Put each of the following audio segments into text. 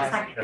Sakit.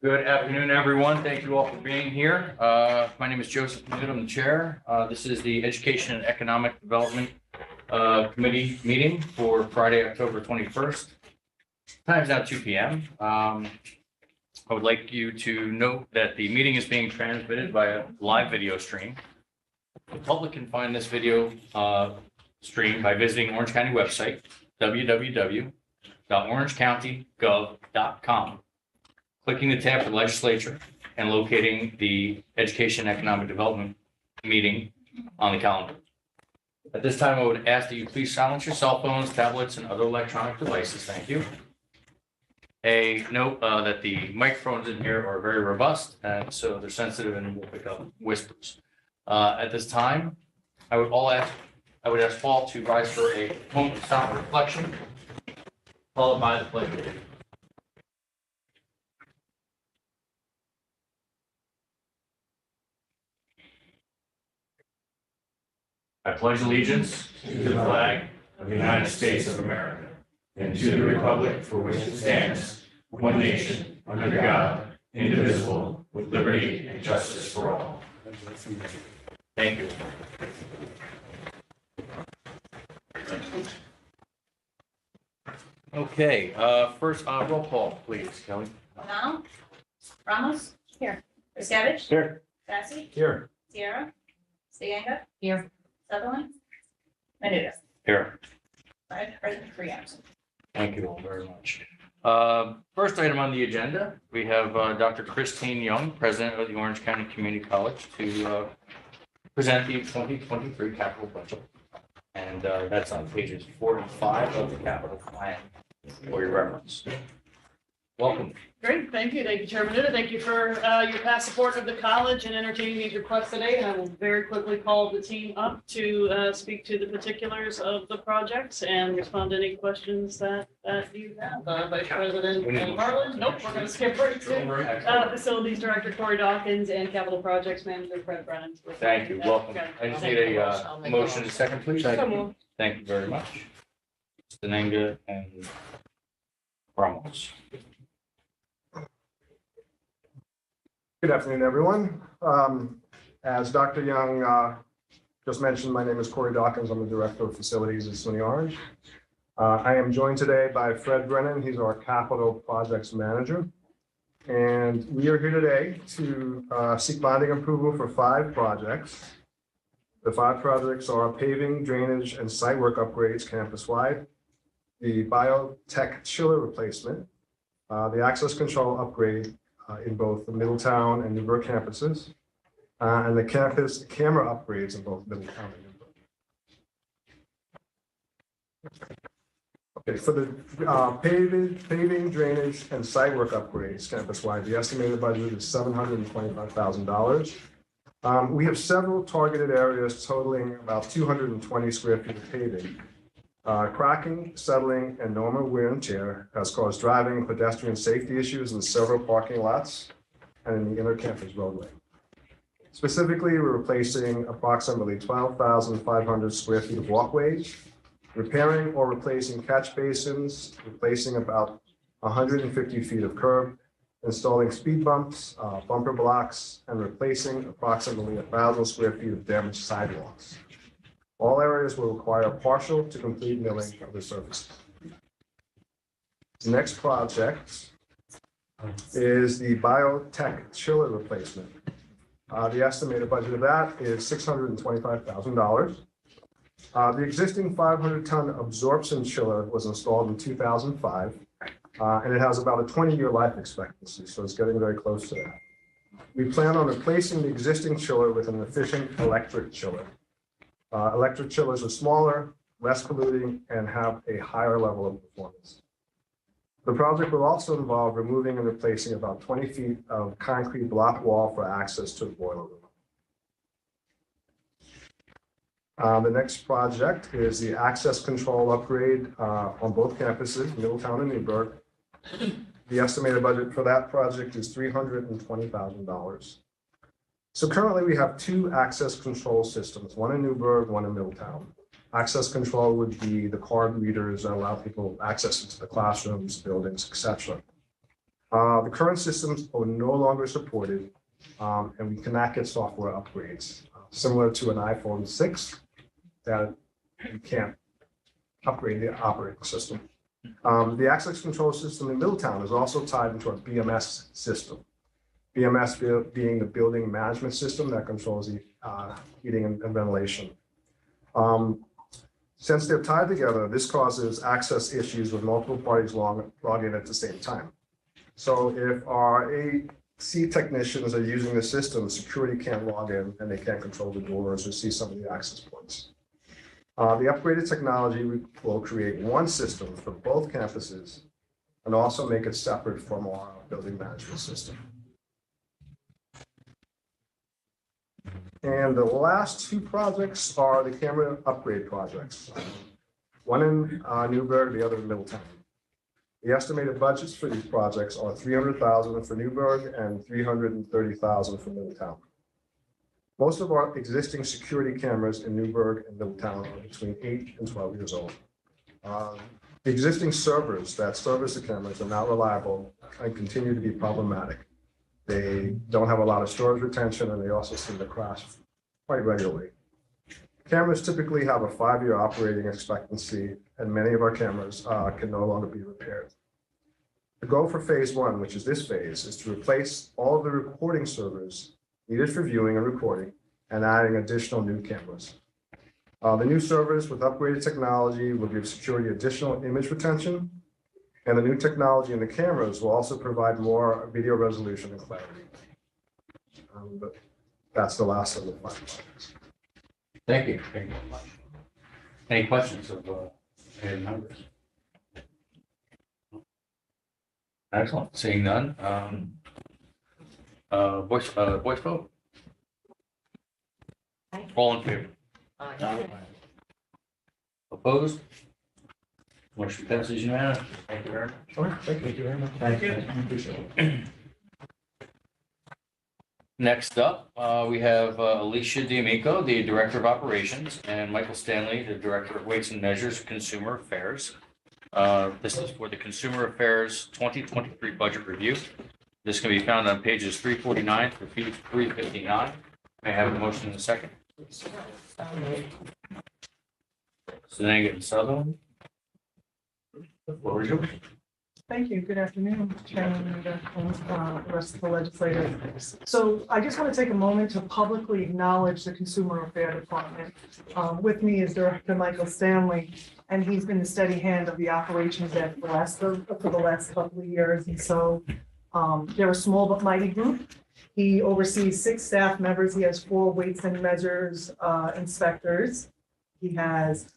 Good afternoon, everyone. Thank you all for being here. My name is Joseph Newt. I'm the chair. This is the Education and Economic Development Committee meeting for Friday, October 21st. Time is now 2 p.m. I would like you to note that the meeting is being transmitted by a live video stream. The public can find this video stream by visiting Orange County website, www.orangecounty.gov.com. Clicking the tab for legislature and locating the Education and Economic Development meeting on the calendar. At this time, I would ask that you please silence your cell phones, tablets, and other electronic devices. Thank you. A note that the microphones in here are very robust, and so they're sensitive and will pick up whispers. At this time, I would ask Paul to rise for a moment of silent reflection, followed by the pledge of allegiance. I pledge allegiance to the flag of the United States of America and to the republic for which it stands, one nation, under God, indivisible, with liberty and justice for all. Thank you. Okay, first roll call, please, Kelly. O'Donnell? Ramos? Here. Savage? Here. Sassy? Here. Sierra? Stiganga? Here. Sutherland? Menuda? Here. 5 present, 3 absent. Thank you all very much. First item on the agenda, we have Dr. Christine Young, President of the Orange County Community College, to present the 2023 capital budget. And that's on pages 4 and 5 of the capital plan for your reference. Welcome. Great, thank you. Thank you, Chairman Nuda. Thank you for your past support of the college and entertaining these requests today. And I will very quickly call the team up to speak to the particulars of the projects and respond to any questions that you have. Vice President Harlan? Nope, we're going to skip right to Facilities Director Corey Dawkins and Capital Projects Manager Fred Brennan. Thank you. Welcome. I just need a motion and a second, please. Come Thank you very much. Stenenga and Ramos. Good afternoon, everyone. As Dr. Young just mentioned, my name is Corey Dawkins. I'm the Director of Facilities at SUNY Orange. I am joined today by Fred Brennan. He's our Capital Projects Manager. And we are here today to seek bonding approval for 5 projects. The 5 projects are paving, drainage, and site work upgrades campus-wide, the biotech chiller replacement, the access control upgrade in both the Middletown and Newburgh campuses, and the campus camera upgrades in both Middletown and Newburgh. Okay, for the paving, drainage, and site work upgrades campus-wide, the estimated budget is $725,000. We have several targeted areas totaling about 220 square feet of paving. Cracking, settling, and normal wear and tear has caused driving and pedestrian safety issues in several parking lots and in the inner campus roadway. Specifically, we're replacing approximately 12,500 square feet of walkways, repairing or replacing catch basins, replacing about 150 feet of curb, installing speed bumps, bumper blocks, and replacing approximately 1,000 square feet of damaged sidewalks. All areas will require partial to complete milling of the surface. The next project is the biotech chiller replacement. The estimated budget of that is $625,000. The existing 500-ton absorption chiller was installed in 2005, and it has about a 20-year life expectancy, so it's getting very close to that. We plan on replacing the existing chiller with an efficient electric chiller. Electric chillers are smaller, less polluting, and have a higher level of performance. The project will also involve removing and replacing about 20 feet of concrete block wall for access to the boiler room. The next project is the access control upgrade on both campuses, Middletown and Newburgh. The estimated budget for that project is $320,000. So currently we have 2 access control systems, one in Newburgh, one in Middletown. Access control would be the card readers that allow people access into the classrooms, buildings, etc. The current systems are no longer supported, and we cannot get software upgrades. Similar to an iPhone 6, that you can't upgrade the operating system. The access control system in Middletown is also tied into our BMS system. BMS being the building management system that controls the heating and ventilation. Since they're tied together, this causes access issues with multiple parties logging at the same time. So if our AC technicians are using the system, security can't log in and they can't control the doors or see some of the access points. The upgraded technology will create one system for both campuses and also make it separate from our building management system. And the last two projects are the camera upgrade projects. One in Newburgh, the other in Middletown. The estimated budgets for these projects are $300,000 for Newburgh and $330,000 for Middletown. Most of our existing security cameras in Newburgh and Middletown are between 8 and 12 years old. The existing servers that service the cameras are not reliable and continue to be problematic. They don't have a lot of storage retention, and they also seem to crash quite regularly. Cameras typically have a 5-year operating expectancy, and many of our cameras can no longer be repaired. The goal for phase one, which is this phase, is to replace all of the recording servers needed for viewing and recording, and adding additional new cameras. The new servers with upgraded technology will give security additional image retention, and the new technology in the cameras will also provide more video resolution and clarity. But that's the last of the 5 projects. Thank you. Thank you very much. Any questions of any members? Excellent. Seeing none. Voice vote. Aye. All in favor? Aye. Opposed? Motion passes unanimously. Thank you very much. Okay, thank you very much. Thank you. Appreciate it. Next up, we have Alicia D'Amico, the Director of Operations, and Michael Stanley, the Director of Weights and Measures, Consumer Affairs. This is for the Consumer Affairs 2023 Budget Review. This can be found on pages 349 through 359. May I have a motion in a second? Sitting in Sutherland. The floor is yours. Thank you. Good afternoon, Chairman and the rest of the legislators. So I just want to take a moment to publicly acknowledge the Consumer Affairs Department. With me is Director Michael Stanley, and he's been the steady hand of the operations there for the last couple of years. And so they're a small but mighty group. He oversees 6 staff members. He has 4 weights and measures inspectors. He has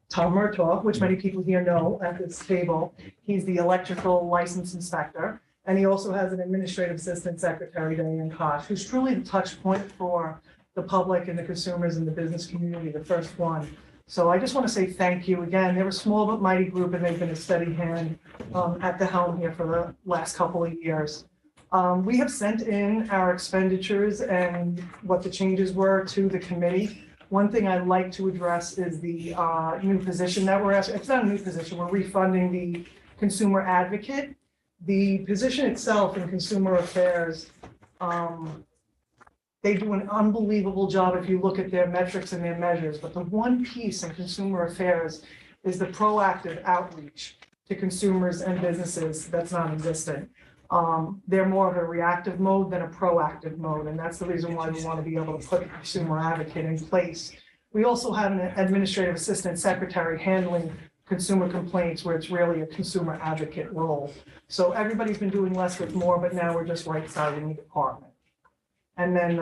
Tom Murtaugh, which many people here know at this table. He's the electrical license inspector. And he also has an administrative assistant secretary, Diane Koch, who's truly the touch point for the public and the consumers and the business community, the first one. So I just want to say thank you again. They're a small but mighty group, and they've been a steady hand at the helm here for the last couple of years. We have sent in our expenditures and what the changes were to the committee. One thing I'd like to address is the new position that we're asking. It's not a new position. We're refunding the consumer advocate. The position itself in consumer affairs, they do an unbelievable job if you look at their metrics and their measures. But the one piece in consumer affairs is the proactive outreach to consumers and businesses that's non-existent. They're more of a reactive mode than a proactive mode, and that's the reason why we want to be able to put a consumer advocate in place. We also have an administrative assistant secretary handling consumer complaints, where it's really a consumer advocate role. So everybody's been doing less with more, but now we're just right-sizing the department. And then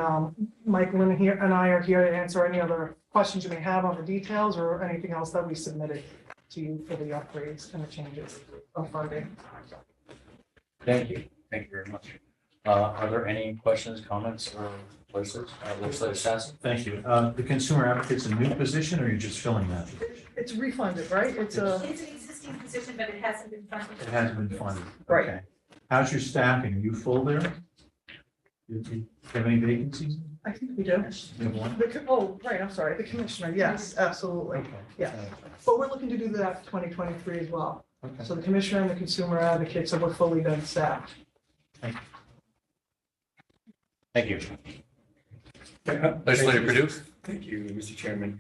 Michael and I are here to answer any other questions you may have on the details or anything else that we submitted to you for the upgrades and the changes of funding. Thank you. Thank you very much. Are there any questions, comments, or places? Legislator Sassen? Thank you. The consumer advocate's a new position, or you're just filling that? It's refunded, right? It's a, It's an existing position, but it hasn't been funded. It hasn't been funded. Right. Okay. How's your staffing? Are you full there? Do you have any vacancies? I think we do. You have one? Oh, right, I'm sorry, the commissioner, yes, absolutely. Okay. Yeah. But we're looking to do that for 2023 as well. Okay. So the commissioner and the consumer advocate, so we're fully then staffed. Thank you. Thank Legislator you, Perdue? Thank you, Mr. Chairman.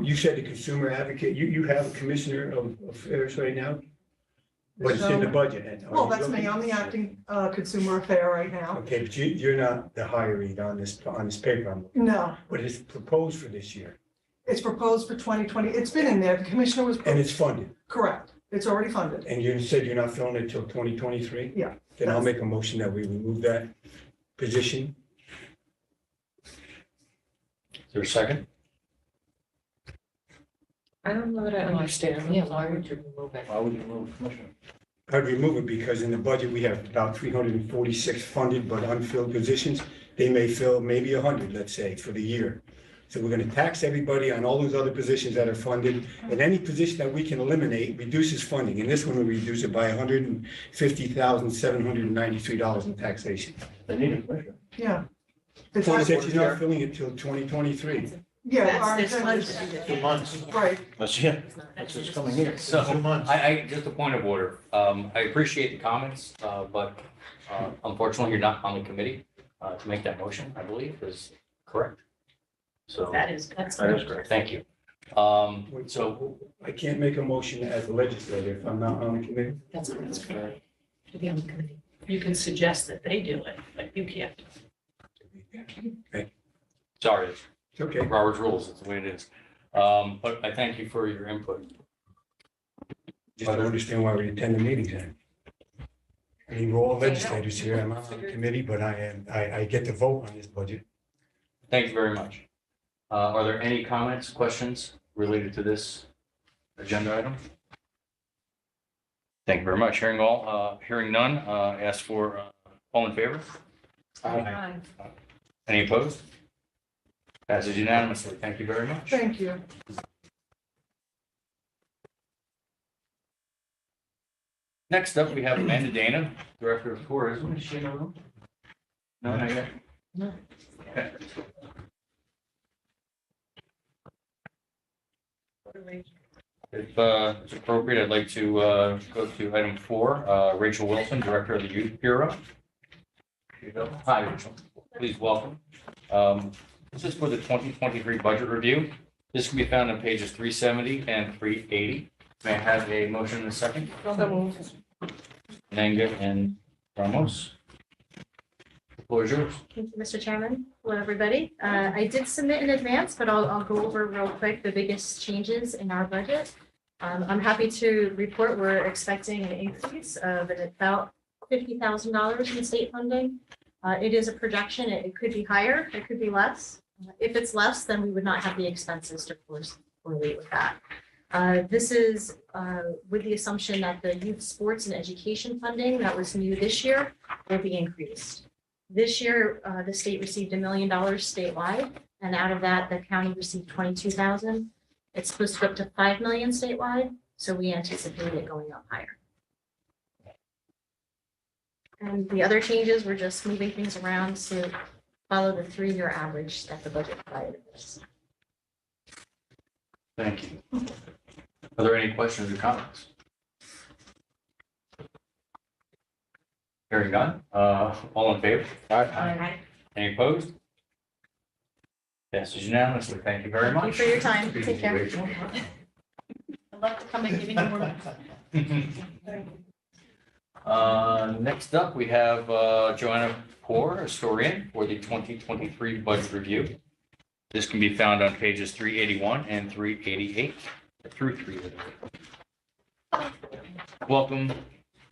You said the consumer advocate, you have a commissioner of affairs right now? But it's in the budget. and are Well, you that's me. looking- I'm the acting consumer affair right now. Okay, but you're not the hiree on this paper, No, but it's proposed for this year, it's proposed for 2020. It's been in there. The commissioner was and it's funded. correct. It's already funded. And you said you're not filling it till 2023? Yeah. Then I'll make a motion that we remove that position. Is there a second? I don't know that I understand. Yeah, why would you remove it? Why would you move, Commissioner? I'd remove it because in the budget, we have about 346 funded but unfilled positions. They may fill maybe 100, let's say, for the year. So we're gonna tax everybody on all those other positions that are funded, and any position that we can eliminate reduces funding. And this one will reduce it by $150,793 in taxation. They need a commissioner. Yeah. It's So he like- said she's not filling it till 2023. Yeah, our That's this intent is, budget. 2 months. right. That's, yeah, That's it's coming here. 2 So, months. just a point of order. I appreciate the comments, but unfortunately, you're not on the committee to make that motion, I believe, is correct. So, That's that is correct. Thank you. So, I can't make a motion as a legislator if I'm not on the committee. That's correct. To be on the committee. You can suggest that they do it, but you can't. sorry, It's okay. Robert's rules, it's the way it is. But I thank you for your input. Just don't understand why we attend the meetings then. I mean, we're all legislators here. I'm not on the committee, but I get to vote on this budget. Thank you very much. Are there any comments, questions related to this agenda item? Thank you very much. Hearing none, ask for, all in favor? Aye. Any opposed? Passes unanimously. Thank you very much. Thank you. Next up, we have Amanda Dana, Director of Tourism. Is she in the room? No, not yet. No. Okay. If it's appropriate, I'd like to go to item 4, Rachel Wilson, Director of the Youth Bureau. Here you go. Hi, Rachel. Please welcome. This is for the 2023 budget review. This can be found on pages 370 and 380. May I have a motion in a second? Nanga and Ramos. The floor is yours. Thank you, Mr. Chairman. Hello, everybody. I did submit in advance, but I'll go over real quick the biggest changes in our budget. I'm happy to report we're expecting an increase of about $50,000 in state funding. It is a projection. It could be higher, it could be less. If it's less, then we would not have the expenses to correlate with that. This is with the assumption that the youth sports and education funding that was new this year will be increased. This year, the state received $1 million statewide, and out of that, the county received 22,000. It's supposed to go up to 5 million statewide, so we anticipate it going up higher. And the other changes, we're just moving things around to follow the 3-year average that the budget provided us. Thank you. Are there any questions or comments? Hearing none, all in favor? Aye. Any opposed? Passes unanimously. Thank you very Thank you much. for your time. Take care. Rachel. I'd love to come and give you more. Next up, we have Joanna Poor, historian, for the 2023 budget review. This can be found on pages 381 and 388, through 388. Welcome,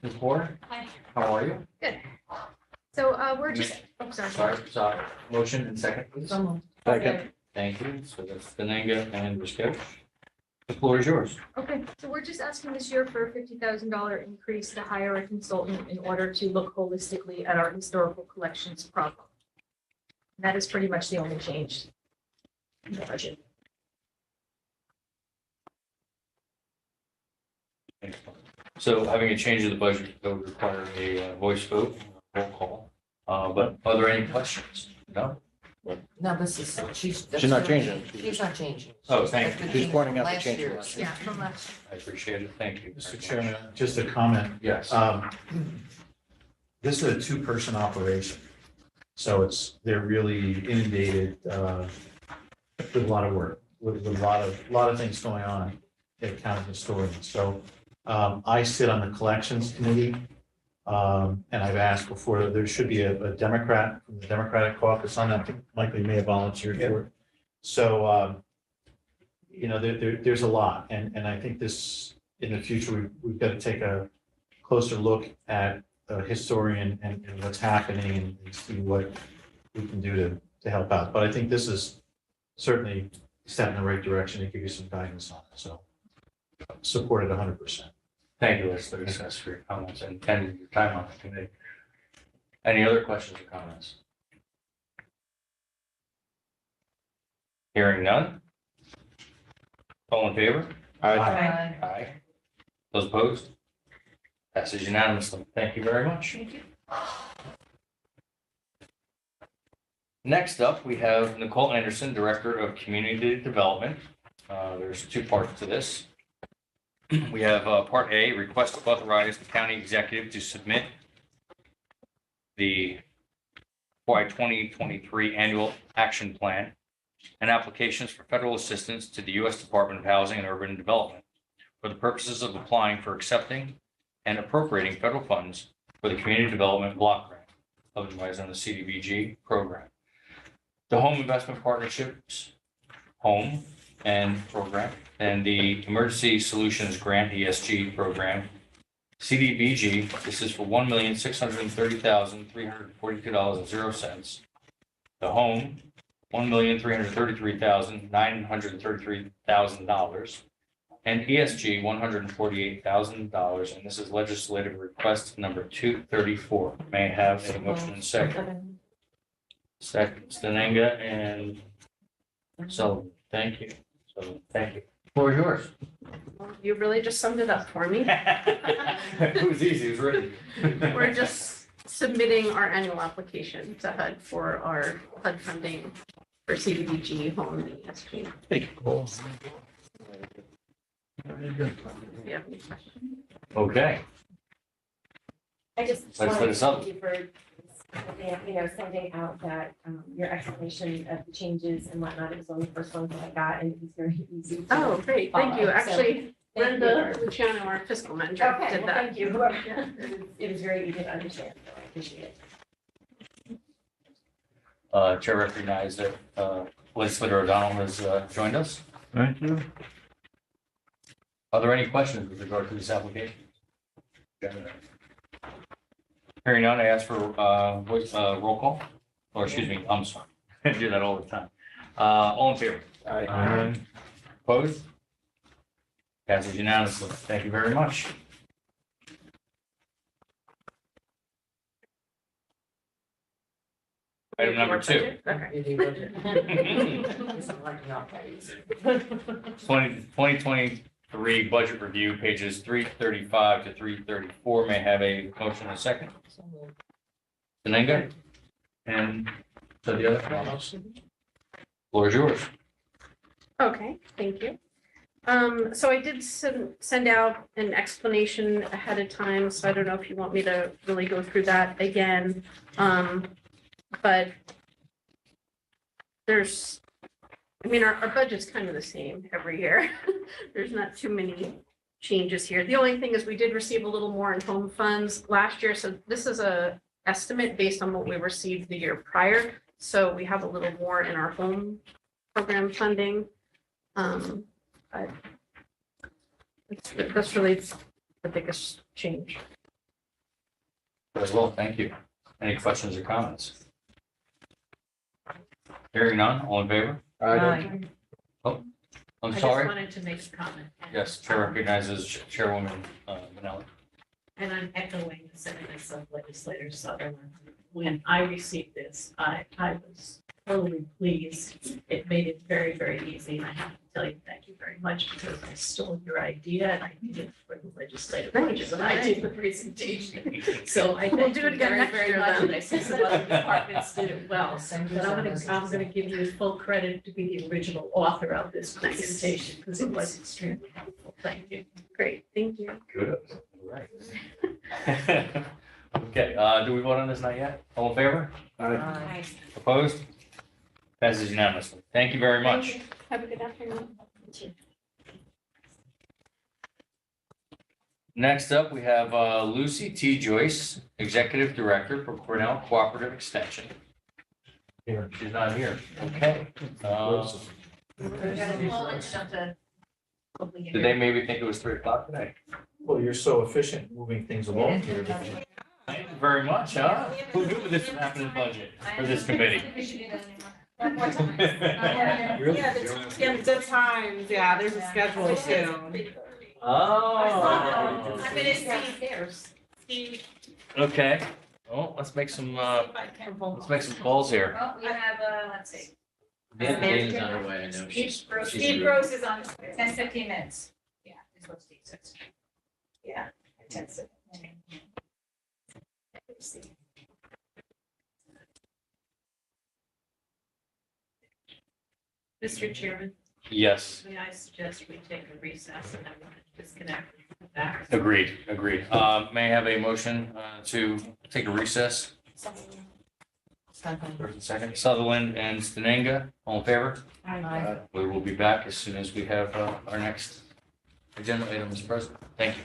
Ms. Poor. Hi. How are you? So we're just, oh, sorry. Sorry. Motion and second, please. Okay. Thank you. So that's Benega and Riskevich. The floor is yours. Okay, so we're just asking this year for a $50,000 increase to hire a consultant in order to look holistically at our historical collections problem. That is pretty much the only change in the budget. So having a change of the budget would require a voice vote, roll call. But are there any questions? No? No, this is, she's. She's not changing. She's not changing. Oh, thank you. She's pointing out the Last change. year. Yeah, from last. I appreciate it. Thank you. Mr. Chairman, just a comment. Yes. this is a two-person operation. So they're really inundated with a lot of work, with a lot of things going on at county historians. So I sit on the collections committee. And I've asked before, there should be a Democrat from the Democratic caucus on that. I think Michael may have volunteered for it. So, there's a lot. And I think this, in the future, we've got to take a closer look at a historian and what's happening and see what we can do to help out. But I think this is certainly a step in the right direction to give you some guidance on it. So support it 100%. Thank you, Leslie, for your comments and your time on the committee. Any other questions or comments? Hearing none? All in favor? Aye. Aye. Those opposed? Passes unanimously. Thank you very much. Thank you. Next up, we have Nicole Anderson, Director of Community Development. There's two parts to this. We have Part A, request to authorize the county executive to submit the FY 2023 Annual Action Plan and applications for federal assistance to the U.S. Department of Housing and Urban Development for the purposes of applying for accepting and appropriating federal funds for the Community Development Block Grant, otherwise known as CDBG program. The Home Investment Partnerships, Home and Program, and the Emergency Solutions Grant, ESG program, CDBG, this is for $1,630,342.00. The Home, $1,333,933,000. And ESG, $148,000, and this is legislative request number 234. May I have a motion and second? Second, Stenenga and Sullivan. Thank you. So, thank you. Floor is yours. You really just summed it up for me. It was easy, it was written. We're just submitting our annual application to HUD for our HUD funding for CDBG home and ESG. If you have any questions. Okay, I just Let's let wanted us to up. thank you for, sending out that, your explanation of the changes and whatnot. It was one of the first ones that I got, and it was very easy. to Oh, great, thank you. follow. So, Actually, thank Brenda you. Luciano, our fiscal manager, Okay, did well, that. thank you. It was very easy to understand, so I appreciate it. Chair recognized that Legislator O'Donnell has joined us. Thank you. Are there any questions with regard to this application? Hearing none, I ask for roll call, or excuse me, I'm sorry, I do that all the time. All in favor? Aye. Opposed? Passes unanimously. Thank you very much. Item number 2. Okay. 2023 budget review, pages 335 to 334. May I have a motion and a second? Benega? And so the other? Floor is yours. Okay, thank you. So I did send out an explanation ahead of time, so I don't know if you want me to really go through that again. But there's, I mean, our budget's kind of the same every year. There's not too many changes here. The only thing is we did receive a little more in home funds last year, so this is a estimate based on what we received the year prior. So we have a little more in our home program funding. But that's really the biggest change. As well, thank you. Any questions or comments? Hearing none, all in favor? I'm I just sorry. wanted to make a comment. Yes, Chair recognizes Chairwoman Manelli. And I'm echoing the sentiments of Legislator Sutherland. When I received this, I was totally pleased. It made it very, very easy. And I have to tell you, thank you very much, because I stole your idea and I did it for the legislative budget when I did the presentation. So I We'll thank do you it again very, next very year much. then. And I see some other departments did it well. But I'm gonna give you full credit to be the original author of this presentation, because it was extremely helpful. Thank you. Great, thank you. Good. All right. Okay, do we vote on this? Not yet? All in favor? Opposed? Passes unanimously. Thank you very much. Have a good afternoon. Next up, we have Lucy T. Joyce, Executive Director for Cornell Cooperative Extension. Here. She's not here. Okay. Did they maybe think it was 3 o'clock today? Well, you're so efficient moving things along here. Thank you very much, huh? Who knew this would happen in budget for this committee? Really? Yeah, the times, yeah, there's a schedule too. Oh. I'm gonna see theirs. Steve. Okay. Well, let's make some calls here. Well, we have, let's see. Dana's on her way, I know. Steve Gross is on 10, 15 minutes. Yeah, is what Steve says. Yeah, 10, 15. Mr. Chairman, Yes, may I suggest we take a recess and then we disconnect and come back? agreed. May I have a motion to take a recess? First and second, Sutherland and Stenanga, all in favor? We will be back as soon as we have our next agenda item, Mr. President. Thank you.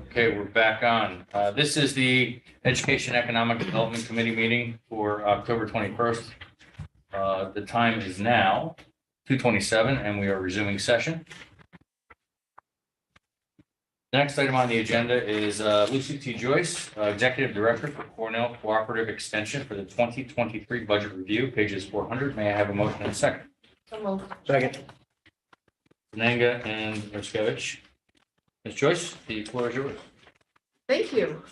Okay, we're back on. This is the Education Economic Development Committee meeting for October 21st. The time is now 2:27 and we are resuming session. The next item on the agenda is Lucy T. Joyce, Executive Director for Cornell Cooperative Extension for the 2023 budget review, pages 400. May I have a motion and a second? Second. Benega and Roskovich. Ms. Joyce, the floor is yours. Thank you.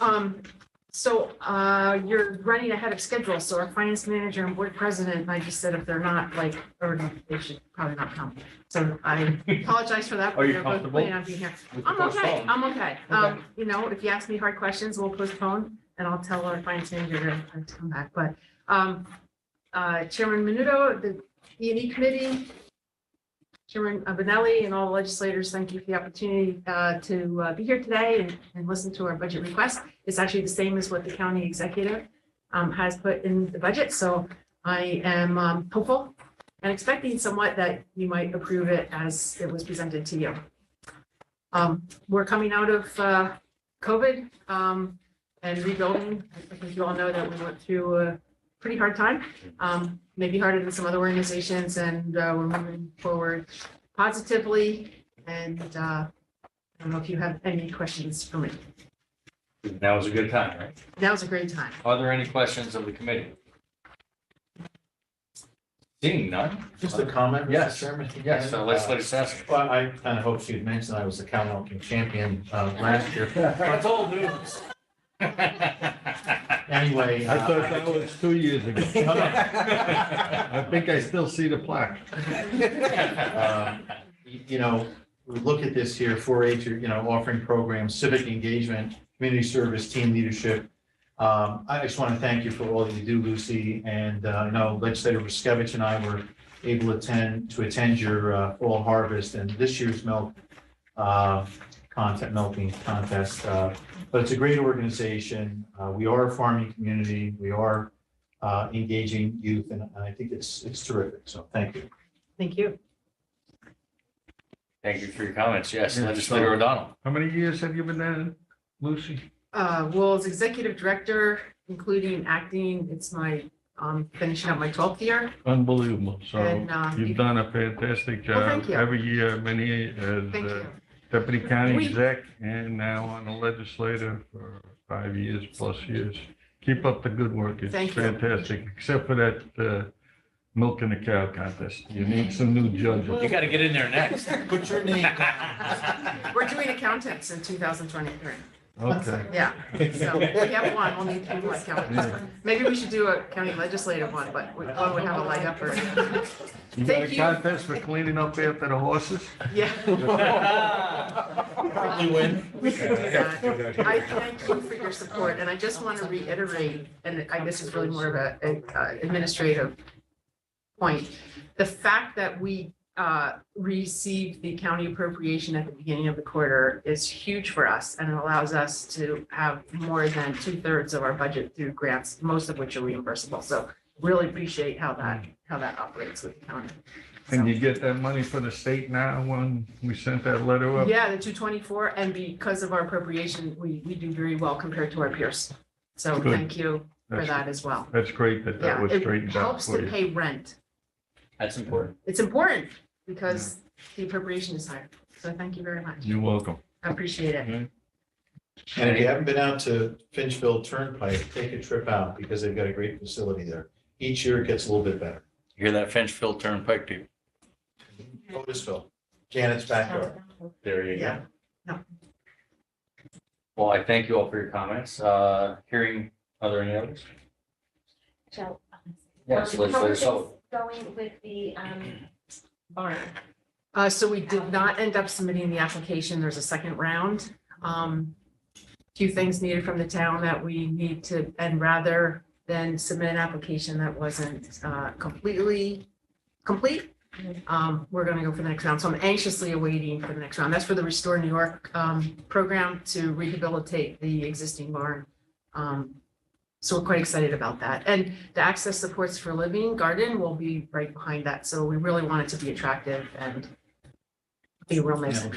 You're running ahead of schedule, so our finance manager and board president, I just said if they're not like, or they should probably not come. So I apologize for that. Are you They're both comfortable? planning on being here. We can I'm okay, postpone. I'm okay. Okay. If you ask me hard questions, we'll postpone and I'll tell our finance manager to come back. But Chairman Menudo, the E&E committee, Chairman Benelli and all legislators, thank you for the opportunity to be here today and listen to our budget request. It's actually the same as what the county executive has put in the budget. So I am hopeful and expecting somewhat that you might approve it as it was presented to you. We're coming out of COVID and rebuilding. I think you all know that we went through a pretty hard time, maybe harder than some other organizations, and we're moving forward positively. And I don't know if you have any questions for me. Now is a good time, right? That was a great time. Are there any questions of the committee? Seeing none? Just a comment, Mr. Yes. Chairman. Yes, so let's ask. Well, I kind of hoped you'd mentioned I was the Cal champion last year. That's old news. Anyway. I thought that was 2 years ago. I think I still see the plaque. We look at this here, 4-H, offering programs, civic engagement, community service, team leadership. I just want to thank you for all that you do, Lucy. And I know Legislator Ruskevich and I were able to attend your fall harvest and this year's milking contest. But it's a great organization. We are a farming community. We are engaging youth, and I think it's terrific. So thank you. Thank you. Thank you for your comments. Yes, Yeah, Legislator so- O'Donnell. How many years have you been there, Lucy? Well, as executive director, including acting, it's my finishing up my 12th year. Unbelievable. So And, you've done a fantastic Well, job thank you. every year, many as Thank you. deputy county We- exec and now on the legislature for 5 years plus years. Keep up the good work. It's Thank you. fantastic, except for that milking the cow contest. You need some new You judges. got to get in there next. Put your name. We're doing accountants in 2023. Okay. Yeah, so we have one, we'll need 2 more accountants. Maybe we should do a county legislative one, but one would have a leg up for. You got a Thank you. contest for cleaning up after the horses? Yeah. You win. I thank you for your support, and I just want to reiterate, and this is really more of a administrative point. The fact that we received the county appropriation at the beginning of the quarter is huge for us, and it allows us to have more than 2/3 of our budget through grants, most of which are reimbursable. So really appreciate how that operates with the county. And you get that money from the state now when we sent that letter up? Yeah, the 224, and because of our appropriation, we do very well compared to our peers. So Good. thank you for That's- that as well. That's great that that Yeah, was it straightened out helps for to you. pay rent. That's important. It's important because the appropriation is higher. So thank you very much. You're welcome. I appreciate it. And if you haven't been out to Finchville Turnpike, take a trip out because they've got a great facility there. Each year it gets a little bit better. You hear that, Finchville Turnpike people? Otisville, Janet's backyard. There you go. Yeah. Well, I thank you all for your comments. Hearing, are there any others? Joe. Yes, How Legislator is Sullivan. this going with the barn? So we did not end up submitting the application. There's a second round. Few things needed from the town that we need to, and rather than submit an application that wasn't completely complete, we're going to go for the next round. So I'm anxiously awaiting for the next round. That's for the Restore New York program to rehabilitate the existing barn. So we're quite excited about that. And the Access Supports for Living Garden will be right behind that. So we really want it to be attractive and Be real nice. Feel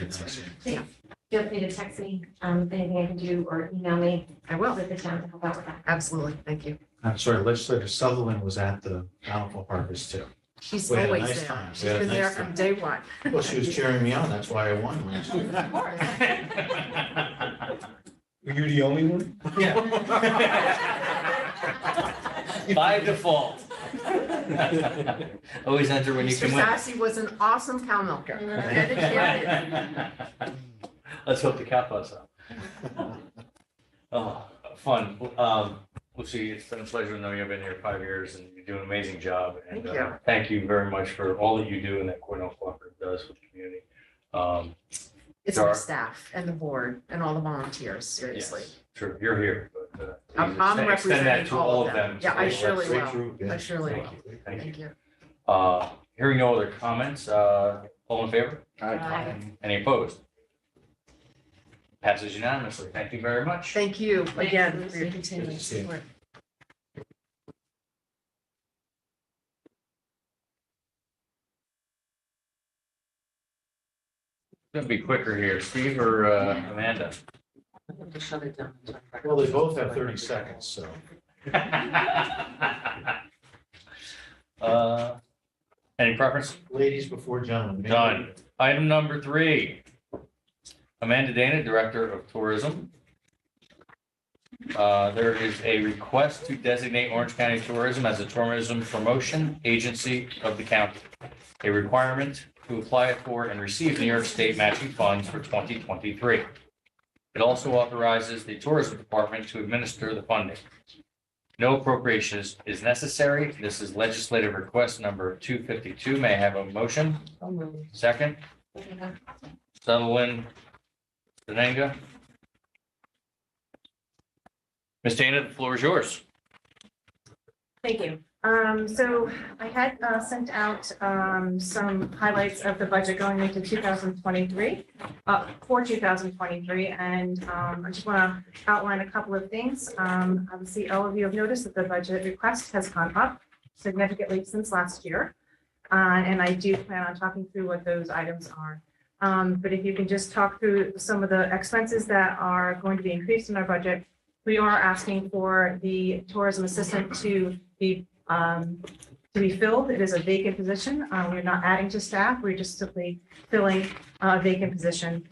free to text me, if anything I can do, or email me. I will. With the town to help out with that. Absolutely. Thank you. I'm sorry, Legislator Sutherland was at the bountiful harvest too. She's We had a always nice there. time. We She's had a been there nice from time. day one. Well, she was cheering me on. That's why I won last year. Were you the only one? By default. Always enter when you Mr. can win. Sassy was an awesome cow milker. Had to share it. Let's hope the cow puts up. Oh, fun. Lucy, it's been a pleasure to know you. I've been here 5 years and you do an amazing job. And Thank you. thank you very much for all that you do and that Cornell Cooperative does for the community. It's Dar- our staff and the board and all the volunteers, seriously. Yes, sure, you're here, but I'm please extend that representing to all of them. Yeah, I So surely that's- will. I surely Thank will. you. Thank you. Thank you. Hearing no other comments, all in favor? Any opposed? Passes unanimously. Thank you very much. Thank you again Lucy. for your continued Good to see you. support. Gonna be quicker here, Steve or Amanda? Well, they both have 30 seconds, so. Any preference? Ladies before gentlemen. Maybe- Done. Item number 3. Amanda Dana, Director of Tourism. There is a request to designate Orange County Tourism as a tourism promotion agency of the county. A requirement to apply for and receive New York State matching funds for 2023. It also authorizes the Tourism Department to administer the funding. No appropriation is necessary. This is legislative request number 252. May I have a motion? Second? Sutherland, Benega. Ms. Dana, the floor is yours. Thank you. So I had sent out some highlights of the budget going into 2023, for 2023, and I just want to outline a couple of things. Obviously, all of you have noticed that the budget request has gone up significantly since last year, and I do plan on talking through what those items are. But if you can just talk through some of the expenses that are going to be increased in our budget, we are asking for the tourism assistant to be filled. It is a vacant position. We're not adding to staff. We're just simply filling a vacant position.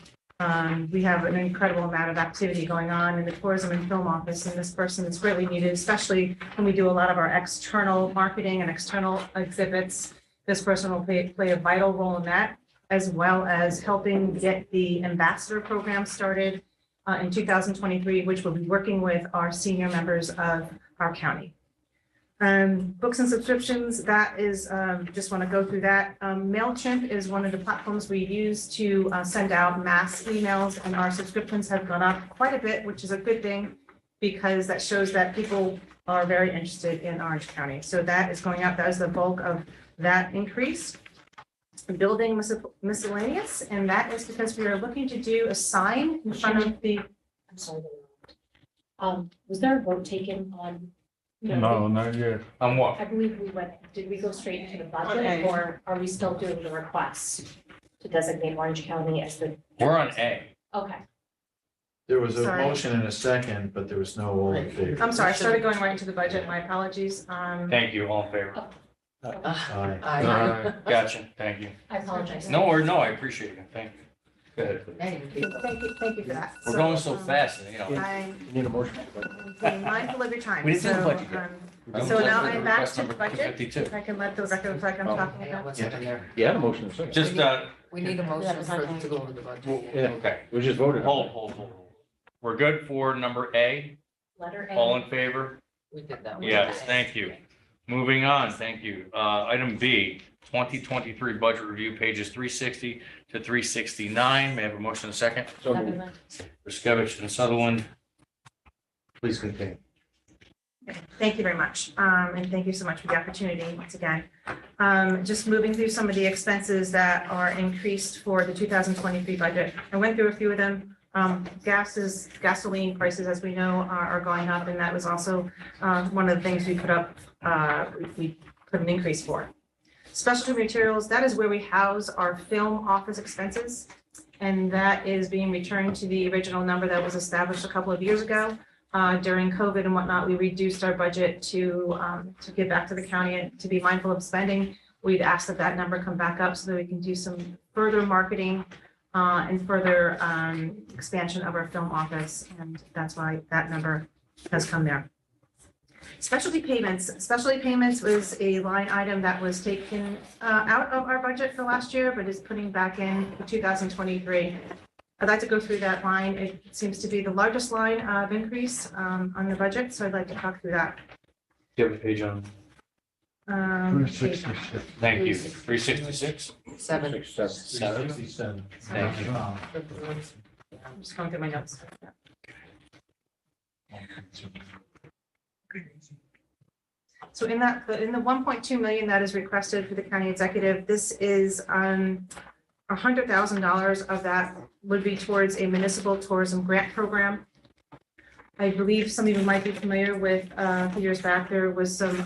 We have an incredible amount of activity going on in the tourism and film office, and this person is greatly needed, especially when we do a lot of our external marketing and external exhibits. This person will play a vital role in that, as well as helping get the ambassador program started in 2023, which will be working with our senior members of our county. Books and subscriptions, that is, just want to go through that. MailChimp is one of the platforms we use to send out mass emails, and our subscriptions have gone up quite a bit, which is a good thing because that shows that people are very interested in Orange County. So that is going up. That is the bulk of that increase. Building miscellaneous, and that is because we are looking to do a sign in front of the, I'm sorry. Was there a vote taken on? No, not yet. On what? I believe did we go straight into the Okay. budget, or are we still doing the request to designate Orange County as the? We're on A. Okay. There was a Sorry. motion and a second, but there was no all in favor. I'm sorry, I started going right into the budget. My apologies. Thank you. All in favor? Aye. Gotcha. Thank you. I apologize. No, I appreciate it. Thank you. Good. Thank you for that. We're going so fast, you know. I'm Need a motion. being mindful of your time. We didn't do the So, budget yet. We're doing So now legislative I'm back request to the number budget. 252. If I can let the record reflect I'm talking about. Yeah, the motion is second. Just, We need a motion for to go over the budget. okay, We just voted. hold. We're good for number A. Letter A. All in favor? We did that. Yes, thank you. Moving on, thank you. Item B, 2023 budget review, pages 360 to 369. May I have a motion in a second? Riskevich and Sutherland. Please continue. Thank you very much. And thank you so much for the opportunity once again. Just moving through some of the expenses that are increased for the 2023 budget. I went through a few of them. Gasoline prices, as we know, are going up, and that was also one of the things we put up, we put an increase for. Specialty materials, that is where we house our film office expenses. And that is being returned to the original number that was established a couple of years ago. During COVID and whatnot, we reduced our budget to give back to the county and to be mindful of spending. We'd asked that that number come back up so that we can do some further marketing and further expansion of our film office. And that's why that number has come there. Specialty payments was a line item that was taken out of our budget for last year, but is putting back in for 2023. I'd like to go through that line. It seems to be the largest line of increase on the budget, so I'd like to talk through that. Do you have a page on? 366. Thank you. 366? Seven. 67. Thank you. I'm just going through my notes. So in the 1.2 million that is requested for the county executive, this is $100,000 of that would be towards a municipal tourism grant program. I believe some of you might be familiar with, a few years back, there was a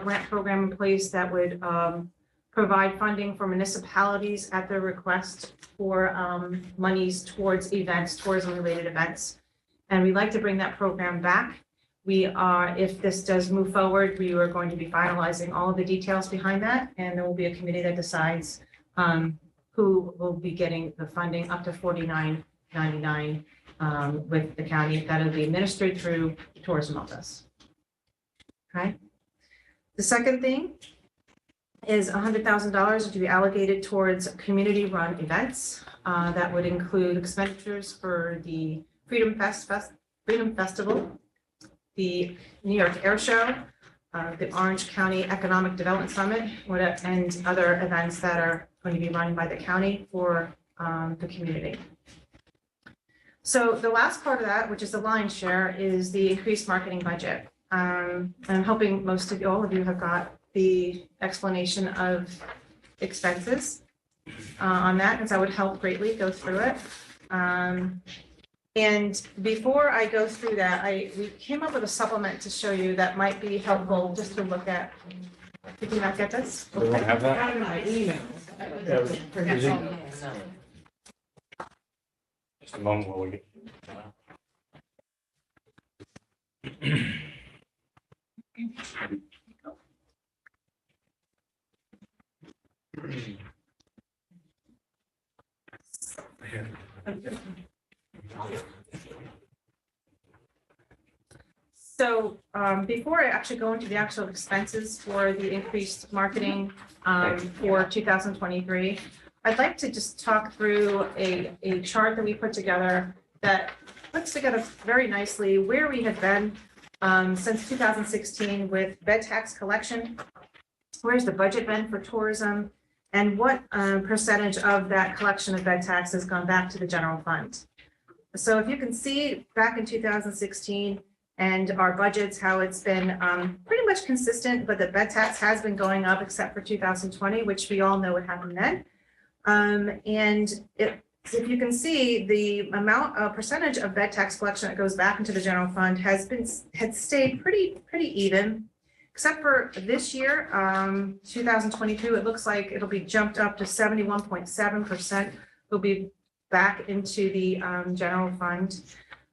grant program in place that would provide funding for municipalities at their request for monies towards events, tourism-related events. And we'd like to bring that program back. We are, if this does move forward, we are going to be finalizing all of the details behind that, and there will be a committee that decides who will be getting the funding up to $49.99 with the county. That'll be administered through the tourism office. Okay. The second thing is $100,000 to be allocated towards community-run events. That would include expenditures for the Freedom Festival, the New York Air Show, the Orange County Economic Development Summit, and other events that are going to be run by the county for the community. So the last part of that, which is the lion's share, is the increased marketing budget. I'm hoping all of you have got the explanation of expenses on that, because that would help greatly go through it. And before I go through that, we came up with a supplement to show you that might be helpful just to look at. Did you not get this? Do we have that? Out of my email. Just a moment while we get. So before I actually go into the actual expenses for the increased marketing for 2023, I'd like to just talk through a chart that we put together that puts together very nicely where we have been since 2016 with bed tax collection. Where's the budget been for tourism, and what percentage of that collection of bed tax has gone back to the general fund? So if you can see back in 2016 and our budgets, how it's been pretty much consistent, but the bed tax has been going up except for 2020, which we all know what happened then. If you can see, the percentage of bed tax collection that goes back into the general fund had stayed pretty even, except for this year, 2022. It looks like it'll be jumped up to 71.7%. Will be back into the general fund.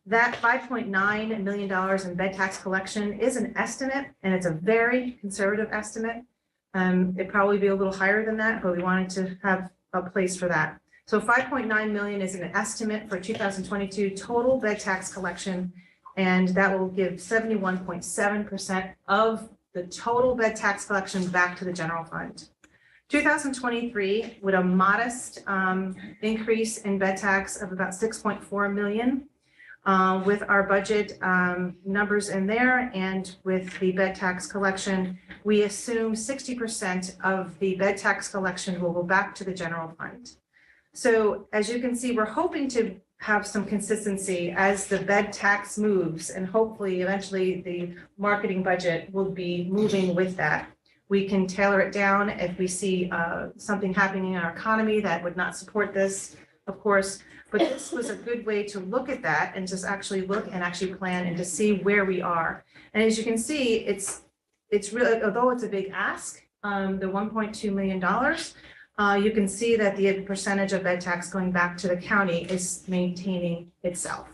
That $5.9 million in bed tax collection is an estimate, and it's a very conservative estimate. It'd probably be a little higher than that, but we wanted to have a place for that. So 5.9 million is an estimate for 2022 total bed tax collection, and that will give 71.7% of the total bed tax collection back to the general fund. 2023, with a modest increase in bed tax of about 6.4 million, with our budget numbers in there, and with the bed tax collection, we assume 60% of the bed tax collection will go back to the general fund. So as you can see, we're hoping to have some consistency as the bed tax moves, and hopefully eventually the marketing budget will be moving with that. We can tailor it down if we see something happening in our economy that would not support this, of course. But this was a good way to look at that and just actually look and actually plan and to see where we are. And as you can see, it's really, although it's a big ask, the $1.2 million, you can see that the percentage of ed tax going back to the county is maintaining itself.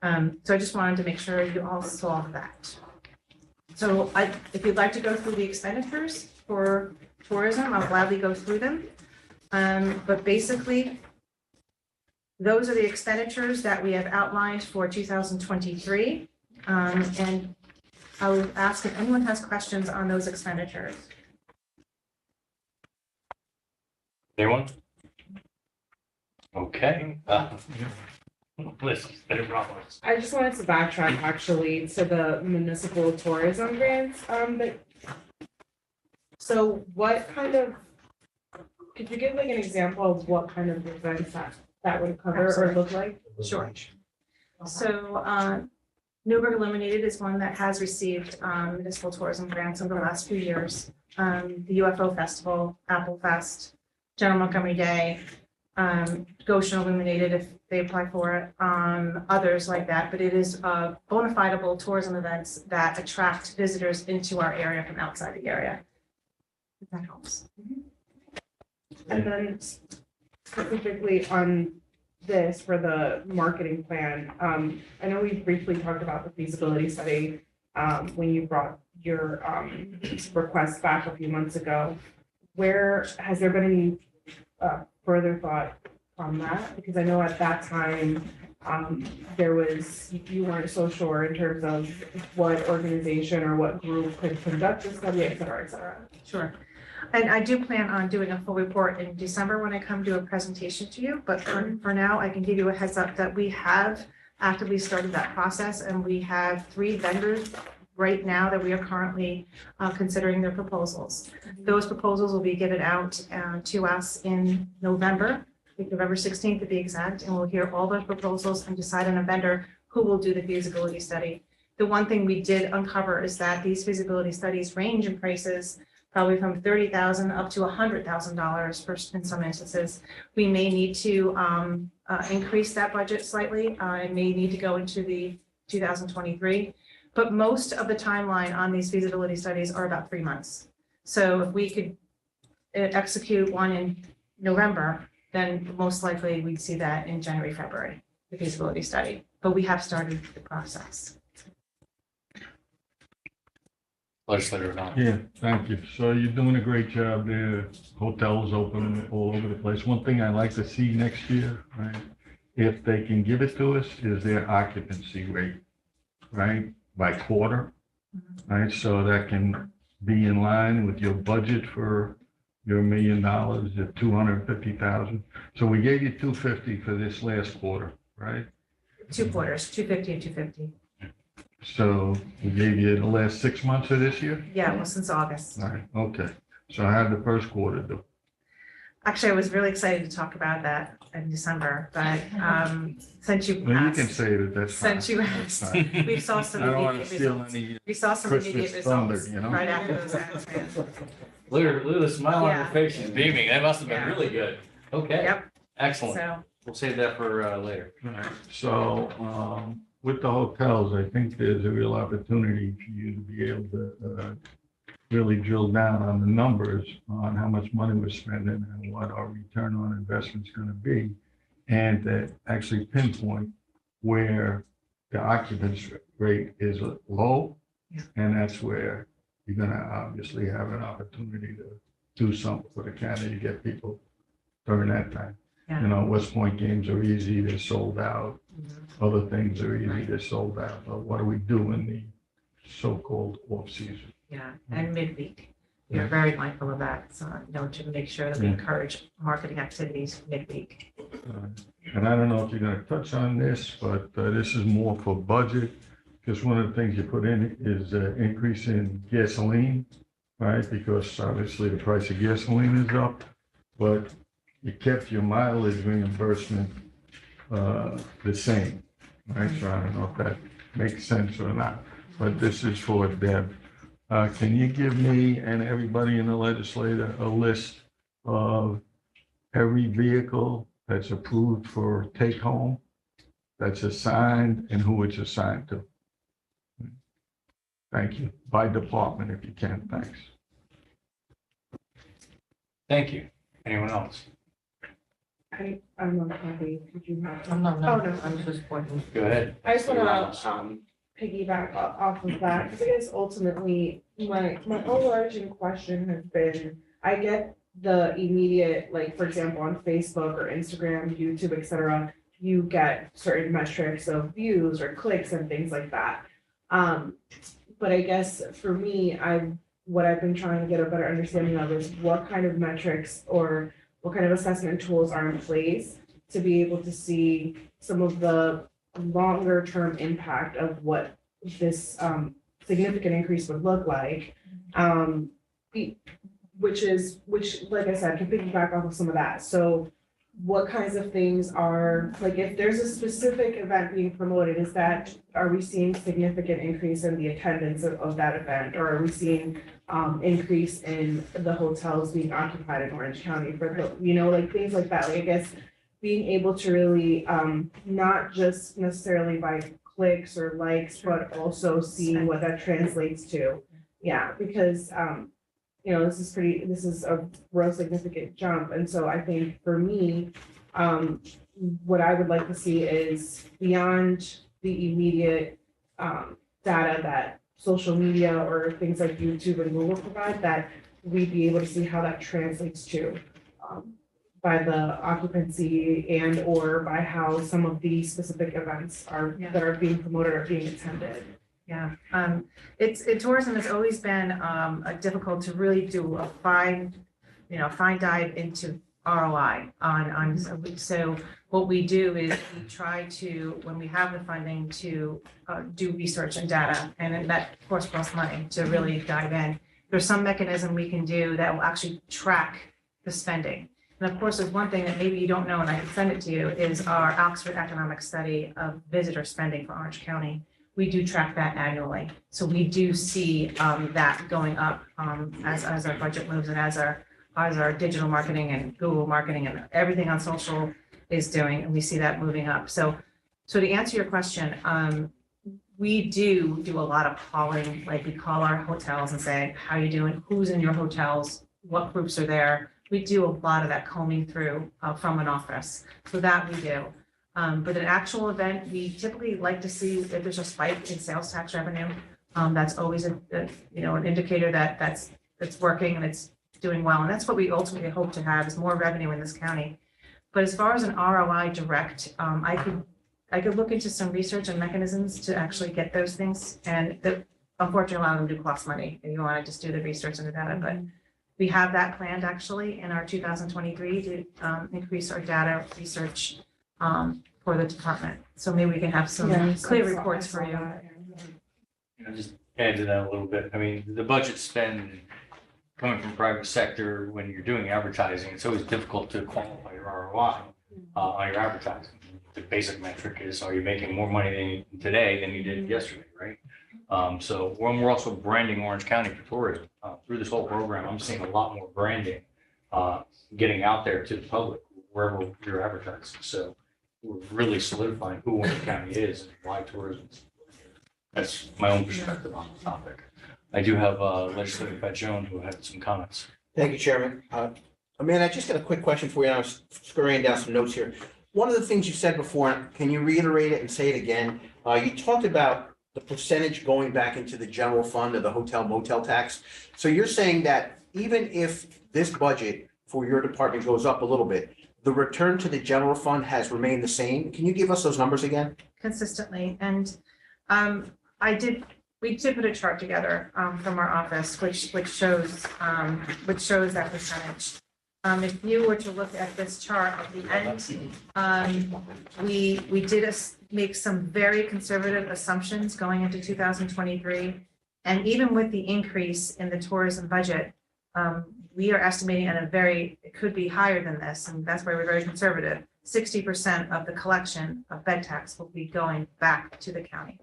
So I just wanted to make sure you all saw that. So if you'd like to go through the expenditures for tourism, I'll gladly go through them. But basically, those are the expenditures that we have outlined for 2023. And I would ask if anyone has questions on those expenditures. Anyone? Okay. Listen, better problems. I just wanted to backtrack actually to the municipal tourism grants, so what kind of, could you give like an example of what kind of events that would cover or look like? Sure. So Newburgh Illuminated is one that has received municipal tourism grants over the last few years. The UFO Festival, Apple Fest, General Montgomery Day, Goshen Illuminated if they apply for it, others like that. But it is bona fide tourism events that attract visitors into our area from outside the area. If that helps. And then specifically on this for the marketing plan, I know we briefly talked about the feasibility study when you brought your request back a few months ago. Where has there been any further thought on that? Because I know at that time there was, you weren't so sure in terms of what organization or what group could conduct the study, et cetera, et cetera. Sure. And I do plan on doing a full report in December when I come do a presentation to you. But for now, I can give you a heads up that we have actively started that process, and we have 3 vendors right now that we are currently considering their proposals. Those proposals will be given out to us in November, I think November 16th to be exact, and we'll hear all those proposals and decide on a vendor who will do the feasibility study. The one thing we did uncover is that these feasibility studies range in prices probably from $30,000 up to $100,000 in some instances. We may need to increase that budget slightly. It may need to go into the 2023. But most of the timeline on these feasibility studies are about 3 months. So if we could execute one in November, then most likely we'd see that in January, February, the feasibility study. But we have started the process. Legislator O'Donnell. Yeah, thank you. So you're doing a great job there. Hotels open all over the place. One thing I'd like to see next year, right, if they can give it to us, is their occupancy rate, right, by quarter, right? So that can be in line with your budget for your $1 million at 250,000. So we gave you 250 for this last quarter, right? 2 quarters, 250 and 250. So we gave you the last 6 months of this year? Yeah, well, since August. All right, okay. So I had the first quarter do. Actually, I was really excited to talk about that in December, but since you Well, you can asked, say that, that's fine. since you That's asked, fine. we saw some I don't want immediate to steal results. any We saw some Christmas immediate thunder, results you know? right after those ads ran. Look at the smile on Yeah. her face. She's beaming. That must have been Yeah. really good. Okay. Yep. Excellent. So, We'll save that for later. All right. So with the hotels, I think there's a real opportunity for you to be able to really drill down on the numbers on how much money we're spending and what our return on investment is going to be, and to actually pinpoint where the occupancy rate is low, and that's where you're going to obviously have an opportunity to do something for the county to get people during that time. Yeah. You know, West Point games are easy, they're sold out. Other things are easy, they're sold out. But what do we do in the so-called off-season? yeah, and midweek. We're very mindful of that, so, to make sure that we Yeah. encourage marketing activities midweek. And I don't know if you're gonna touch on this, but this is more for budget. Because one of the things you put in is increase in gasoline, right? Because obviously the price of gasoline is up, but you kept your mileage reimbursement the same, right? So I don't know if that makes sense or not, but this is for Deb. Can you give me and everybody in the legislature a list of every vehicle that's approved for take home, that's assigned, and who it's assigned to? Thank you. By department, if you can, thanks. Thank you. Anyone else? I'm not happy. Did you have? No, Oh, no. I'm just pointing. Go ahead. I just wanna, piggyback off of that, because I guess ultimately, my overarching question has been, I get the immediate, like, for example, on Facebook or Instagram, YouTube, et cetera, you get certain metrics of views or clicks and things like that. But I guess for me, what I've been trying to get a better understanding of is what kind of metrics or what kind of assessment tools are in place to be able to see some of the longer term impact of what this significant increase would look like. Which, like I said, can piggyback off of some of that. So what kinds of things are, like, if there's a specific event being promoted, are we seeing significant increase in the attendance of that event? Or are we seeing increase in the hotels being occupied in Orange County for the, like things like that? Like, I guess being able to really, not just necessarily by clicks or likes, but also seeing what that translates to. Yeah, because, this is a real significant jump. And so I think for me, what I would like to see is beyond the immediate data that social media or things like YouTube and Google provide, that we'd be able to see how that translates to by the occupancy and or by how some of the specific events that are being promoted or being attended. Yeah, tourism has always been difficult to really do a fine dive into ROI on. So what we do is we try to, when we have the funding, to do research and data, and that of course costs money to really dive in. There's some mechanism we can do that will actually track the spending. And of course, there's one thing that maybe you don't know, and I can send it to you, is our Oxford economic study of visitor spending for Orange County. We do track that annually. So we do see that going up as our budget moves and as our digital marketing and Google marketing and everything on social is doing, and we see that moving up. So to answer your question, we do a lot of calling, like we call our hotels and say, how are you doing? Who's in your hotels? What groups are there? We do a lot of that combing through from an office. So that we do. But an actual event, we typically like to see if there's a spike in sales tax revenue. That's always an indicator that's working and it's doing well. And that's what we ultimately hope to have, is more revenue in this county. But as far as an ROI direct, I could look into some research and mechanisms to actually get those things. And unfortunately, a lot of them do cost money if you want to just do the research and the data. But we have that planned actually in our 2023 to increase our data research for the department. So maybe we can have some clear reports for you. Just add to that a little bit. I mean, the budget spend coming from private sector, when you're doing advertising, it's always difficult to qualify your ROI on your advertising. The basic metric is, are you making more money today than you did yesterday, right? So when we're also branding Orange County for tourism, through this whole program, I'm seeing a lot more branding getting out there to the public wherever you're advertising. So we're really solidifying who Orange County is and why tourism. That's my own perspective on the topic. I do have Legislator Pat Jones who had some comments. Thank you, Chairman. Amanda, I just got a quick question for you. I was scurrying down some notes here. One of the things you said before, can you reiterate it and say it again? You talked about the percentage going back into the general fund of the hotel motel tax. So you're saying that even if this budget for your department goes up a little bit, the return to the general fund has remained the same. Can you give us those numbers again? Consistently. And we did put a chart together from our office, which shows that percentage. If you were to look at this chart at the end, we did make some very conservative assumptions going into 2023. And even with the increase in the tourism budget, we are estimating it could be higher than this, and that's why we're very conservative. 60% of the collection of bed tax will be going back to the county.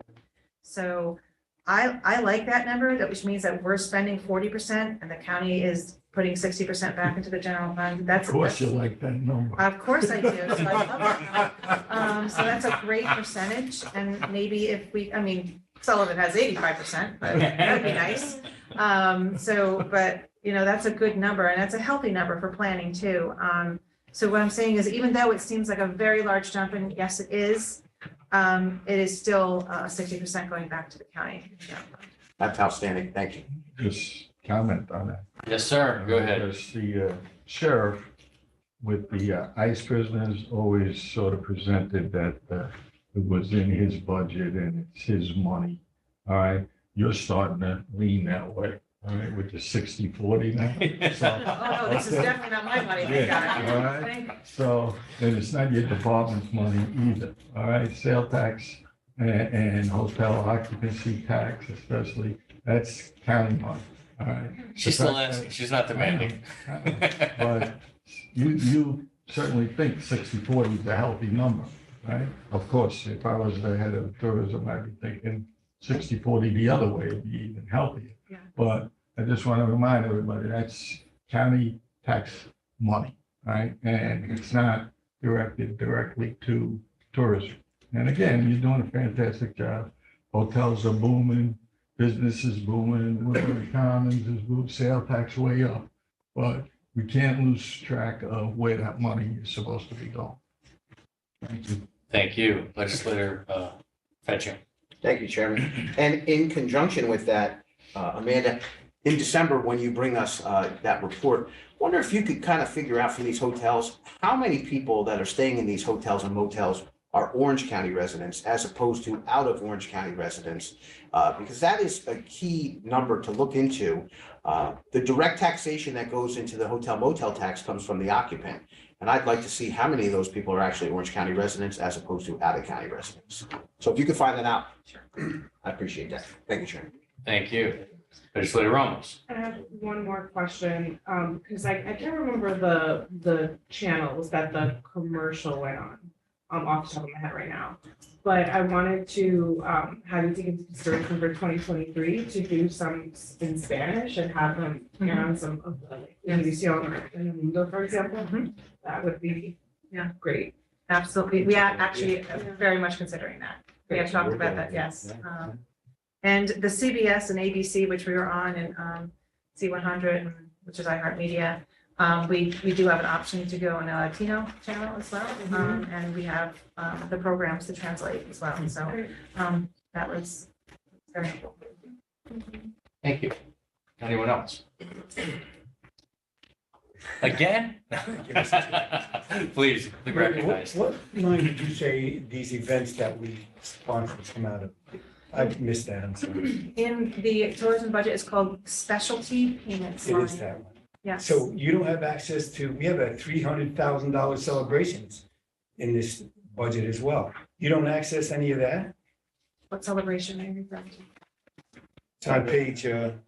So I like that number, which means that we're spending 40% and the county is putting 60% back into the general fund. Of course you like that number. Of course I do. So I love that. So that's a great percentage. And maybe if Sullivan has 85%, but that'd be nice. But that's a good number and that's a healthy number for planning too. So what I'm saying is even though it seems like a very large jump, and yes, it is still 60% going back to the county. That's outstanding. Thank you. Just comment on that. Yes, sir. Go ahead. Because the sheriff with the ICE prisoners always sort of presented that it was in his budget and it's his money. All right, you're starting to lean that way, all right, with the 60-40 now. So, Oh, no, this is definitely not my money. Thank yeah, all God. right. So, and it's not your department's money either, all right? Sale tax and hotel occupancy tax especially, that's county money, all right? She's still asking. She's not demanding. But you certainly think 60-40 is a healthy number, right? Of course, if I was the head of tourism, I'd be thinking 60-40 the other way would be even healthier. Yeah. But I just want to remind everybody, that's county tax money, right? And it's not directed directly to tourism. And again, you're doing a fantastic job. Hotels are booming, business is booming, Woodbury Commons is booming, sale tax way up. But we can't lose track of where that money is supposed to be going. Thank you. Thank you, Legislator Fetching. Thank you, Chairman. And in conjunction with that, Amanda, in December, when you bring us that report, wonder if you could kind of figure out from these hotels, how many people that are staying in these hotels and motels are Orange County residents as opposed to out of Orange County residents? Because that is a key number to look into. The direct taxation that goes into the hotel motel tax comes from the occupant. And I'd like to see how many of those people are actually Orange County residents as opposed to out of county residents. So if you could find that out, I appreciate that. Thank you, Chairman. Thank you. Legislator Ramos. I have one more question, because I can't remember the channels that the commercial went on, off the top of my head right now. But I wanted to have you take into consideration for 2023 to do some in Spanish and have them hear on some of the Univision or Telemundo, for example. That would be great. Absolutely. We are actually very much considering that. We have talked about that, yes. And the CBS and ABC, which we were on, and C100, which is iHeartMedia, we do have an option to go on a Latino channel as well. And we have the programs to translate as well. So that was very important. Thank you. Anyone else? Again? Please, the recognized. What line did you say these events that we sponsor come out of? I missed that, I'm sorry. In the tourism budget, it's called specialty payments It line. is that one. Yes. So you don't have access to, we have a $300,000 celebrations in this budget as well. You don't access any of that? What celebration are you referring to? It's on page, let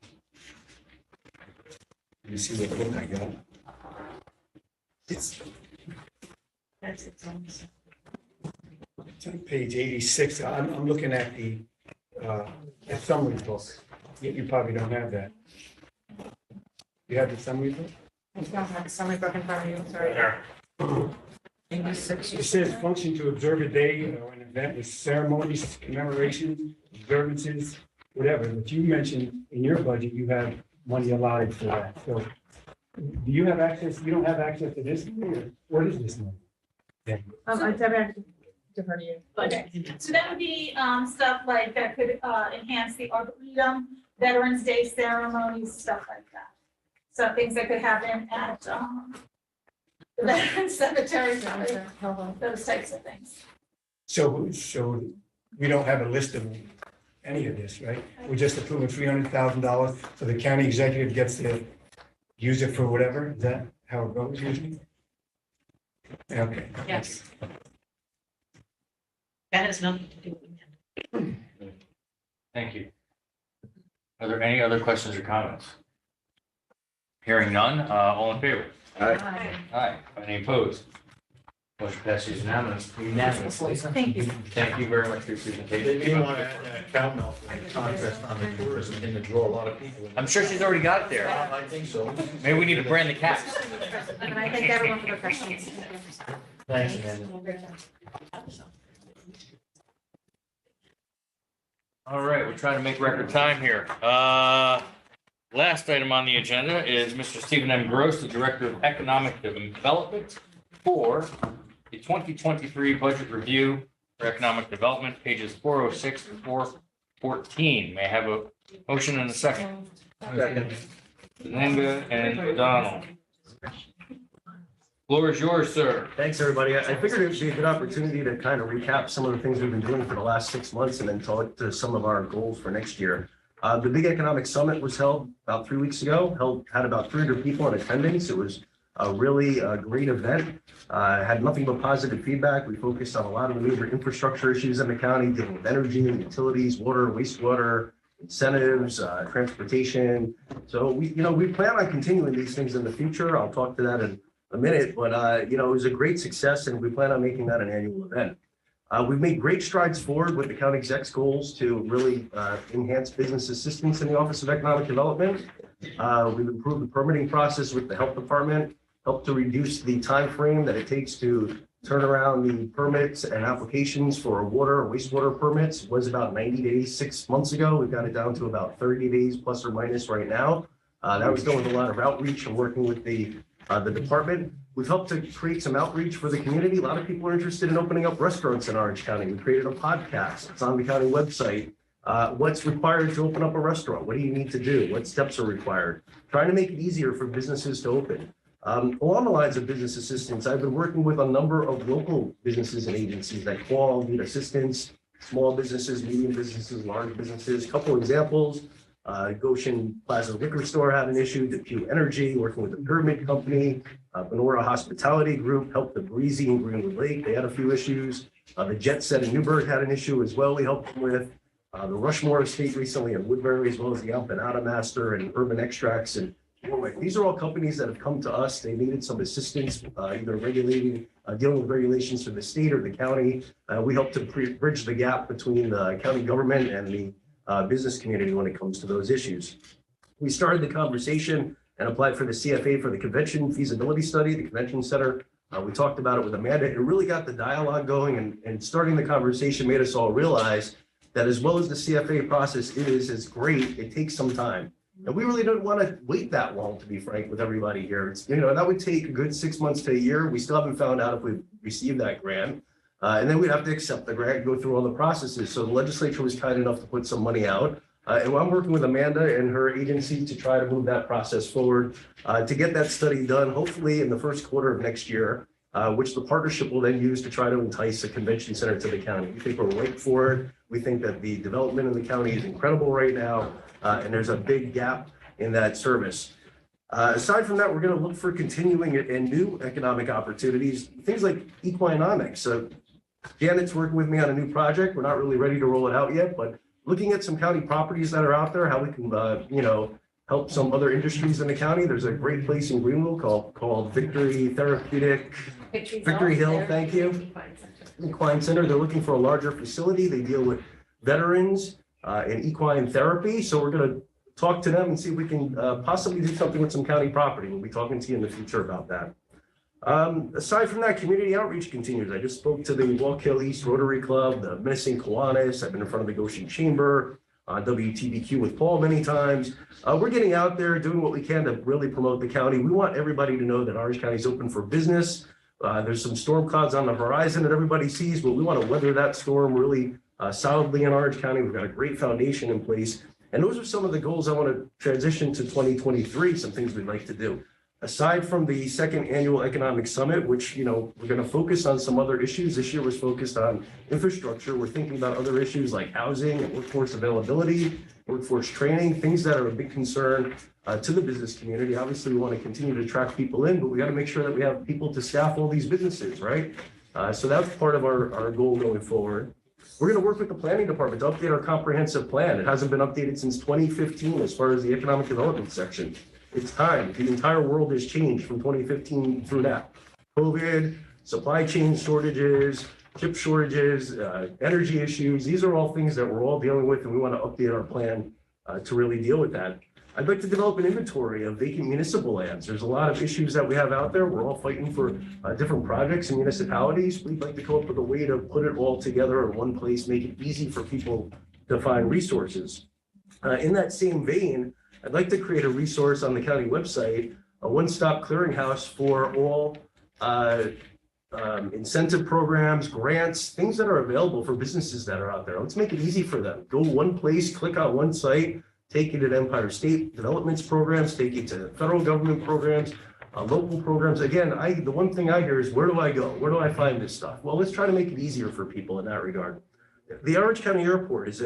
me see what book I got. It's on page 86. I'm looking at the summary book. You probably don't have that. You have the summary book? I don't have the summary book in front of you, sorry. 86. It says function to observe a day or an event with ceremonies, commemorations, observances, whatever. But you mentioned in your budget, you have money allotted for that. So do you have access? You don't have access to this money, or what is this money? I have to defer to you. Okay, so that would be stuff like that could enhance the Arboretum, Veterans Day ceremonies, stuff like that. So things that could happen at the Veterans Cemetery, those types of things. So we don't have a list of any of this, right? We're just approving $300,000, so the county executive gets to use it for whatever? Is that how it goes usually? Okay. Yes. That has nothing to do with it. Thank you. Are there any other questions or comments? Hearing none, all in favor? Aye. Aye. Any opposed? Motion passes unanimously. Thank you. Thank you very much for your They presentation. may want to add that cow milk contest on the tourism thing to draw a lot of people. I'm sure she's already got it there. I think so. Maybe we need to brand the cats. And I thank everyone for their questions. Thanks, Amanda. All right, we're trying to make record time here. Last item on the agenda is Mr. Stephen M. Gross, the Director of Economic Development for the 2023 budget review for economic development, pages 406 to 414. May I have a motion and a second? Second. Linda and O'Donnell. Floor is yours, sir. Thanks, everybody. I figured it would be a good opportunity to kind of recap some of the things we've been doing for the last 6 months and then talk to some of our goals for next year. The big economic summit was held about 3 weeks ago, had about 300 people in attendance. It was a really great event. Had nothing but positive feedback. We focused on a lot of the major infrastructure issues in the county, dealing with energy, utilities, water, wastewater, incentives, transportation. So we plan on continuing these things in the future. I'll talk to that in a minute, but it was a great success and we plan on making that an annual event. We've made great strides forward with the county exec's goals to really enhance business assistance in the Office of Economic Development. We've improved the permitting process with the health department, helped to reduce the time frame that it takes to turn around the permits and applications for water or wastewater permits. It was about 90 days 6 months ago. We've got it down to about 30 days plus or minus right now. That was done with a lot of outreach and working with the department. We've helped to create some outreach for the community. A lot of people are interested in opening up restaurants in Orange County. We created a podcast. It's on the county website. What's required to open up a restaurant? What do you need to do? What steps are required? Trying to make it easier for businesses to open. Along the lines of business assistance, I've been working with a number of local businesses and agencies that call, need assistance, small businesses, medium businesses, large businesses. A couple examples. Goshen Plaza Liquor Store had an issue, Depew Energy, working with the Pyramid Company, Benora Hospitality Group, helped the Breezy in Greenwood Lake, they had a few issues. The Jet Set in Newburgh had an issue as well, we helped them with. The Rushmore Estate recently in Woodbury, as well as the Empanada Master and Urban Extracts and Warwick. These are all companies that have come to us, they needed some assistance, either regulating, dealing with regulations for the state or the county. We helped to bridge the gap between the county government and the business community when it comes to those issues. We started the conversation and applied for the CFA for the convention feasibility study, the convention center. We talked about it with Amanda. It really got the dialogue going and starting the conversation made us all realize that as well as the CFA process is great, it takes some time. And we really don't want to wait that long, to be frank with everybody here. It's, that would take a good 6 months to a year. We still haven't found out if we've received that grant. And then we'd have to accept the grant, go through all the processes. So the legislature was kind enough to put some money out. And I'm working with Amanda and her agency to try to move that process forward, to get that study done, hopefully in the first quarter of next year, which the partnership will then use to try to entice a convention center to the county. We think we're right for it. We think that the development in the county is incredible right now, and there's a big gap in that service. Aside from that, we're going to look for continuing and new economic opportunities, things like equinomics. So Janet's working with me on a new project. We're not really ready to roll it out yet, but looking at some county properties that are out there, how we can, help some other industries in the county. There's a great place in Greenville called Victory Hill, thank you. Equine Center. They're looking for a larger facility. They deal with veterans and equine therapy. So we're going to talk to them and see if we can possibly do something with some county property. We'll be talking to you in the future about that. Aside from that, community outreach continues. I just spoke to the Walk Hill East Rotary Club, the Missing Kiwanis. I've been in front of the Goshen Chamber, WTBQ with Paul many times. We're getting out there doing what we can to really promote the county. We want everybody to know that Orange County is open for business. There's some storm clouds on the horizon that everybody sees, but we want to weather that storm really solidly in Orange County. We've got a great foundation in place. And those are some of the goals I want to transition to 2023, some things we'd like to do. Aside from the second annual economic summit, which, we're going to focus on some other issues. This year was focused on infrastructure. We're thinking about other issues like housing and workforce availability, workforce training, things that are a big concern to the business community. Obviously, we want to continue to attract people in, but we got to make sure that we have people to staff all these businesses, right? So that's part of our goal going forward. We're going to work with the planning department to update our comprehensive plan. It hasn't been updated since 2015 as far as the economic development section. It's time. The entire world has changed from 2015 through now. COVID, supply chain shortages, chip shortages, energy issues. These are all things that we're all dealing with, and we want to update our plan to really deal with that. I'd like to develop an inventory of vacant municipal lands. There's a lot of issues that we have out there. We're all fighting for different projects and municipalities. We'd like to come up with a way to put it all together in one place, make it easy for people to find resources. In that same vein, I'd like to create a resource on the county website, a one-stop clearinghouse for all incentive programs, grants, things that are available for businesses that are out there. Let's make it easy for them. Go one place, click on one site, take you to Empire State Development's programs, take you to federal government programs, local programs. Again, the one thing I hear is, where do I go? Where do I find this stuff? Well, let's try to make it easier for people in that regard. The Orange County Airport is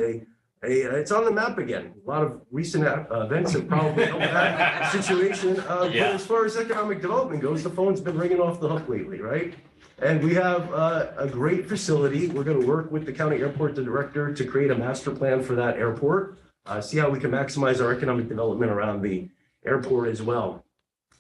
it's on the map again. A lot of recent events have probably helped that situation. But as far as economic development goes, the phone's been ringing off the hook lately, right? And we have a great facility. We're going to work with the county airport director to create a master plan for that airport. See how we can maximize our economic development around the airport as well.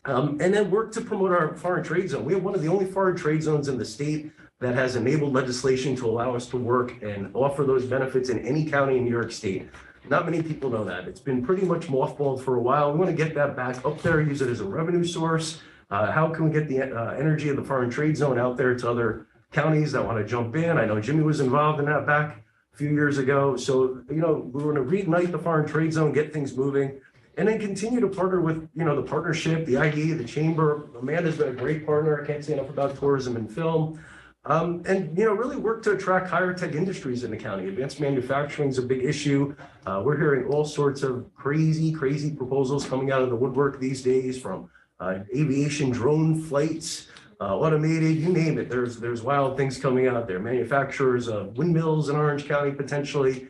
And then work to promote our foreign trade zone. We have one of the only foreign trade zones in the state that has enabled legislation to allow us to work and offer those benefits in any county in New York State. Not many people know that. It's been pretty much mothballed for a while. We want to get that back up there, use it as a revenue source. How can we get the energy of the foreign trade zone out there to other counties that want to jump in? I know Jimmy was involved in that back a few years ago. So, we're going to reignite the foreign trade zone, get things moving, and then continue to partner with, the partnership, the IE, the chamber. Amanda's been a great partner. I can't say enough about tourism and film. And really work to attract higher tech industries in the county. Advanced manufacturing is a big issue. We're hearing all sorts of crazy proposals coming out of the woodwork these days, from aviation, drone flights, automated, you name it. There's wild things coming out there. Manufacturers of windmills in Orange County, potentially,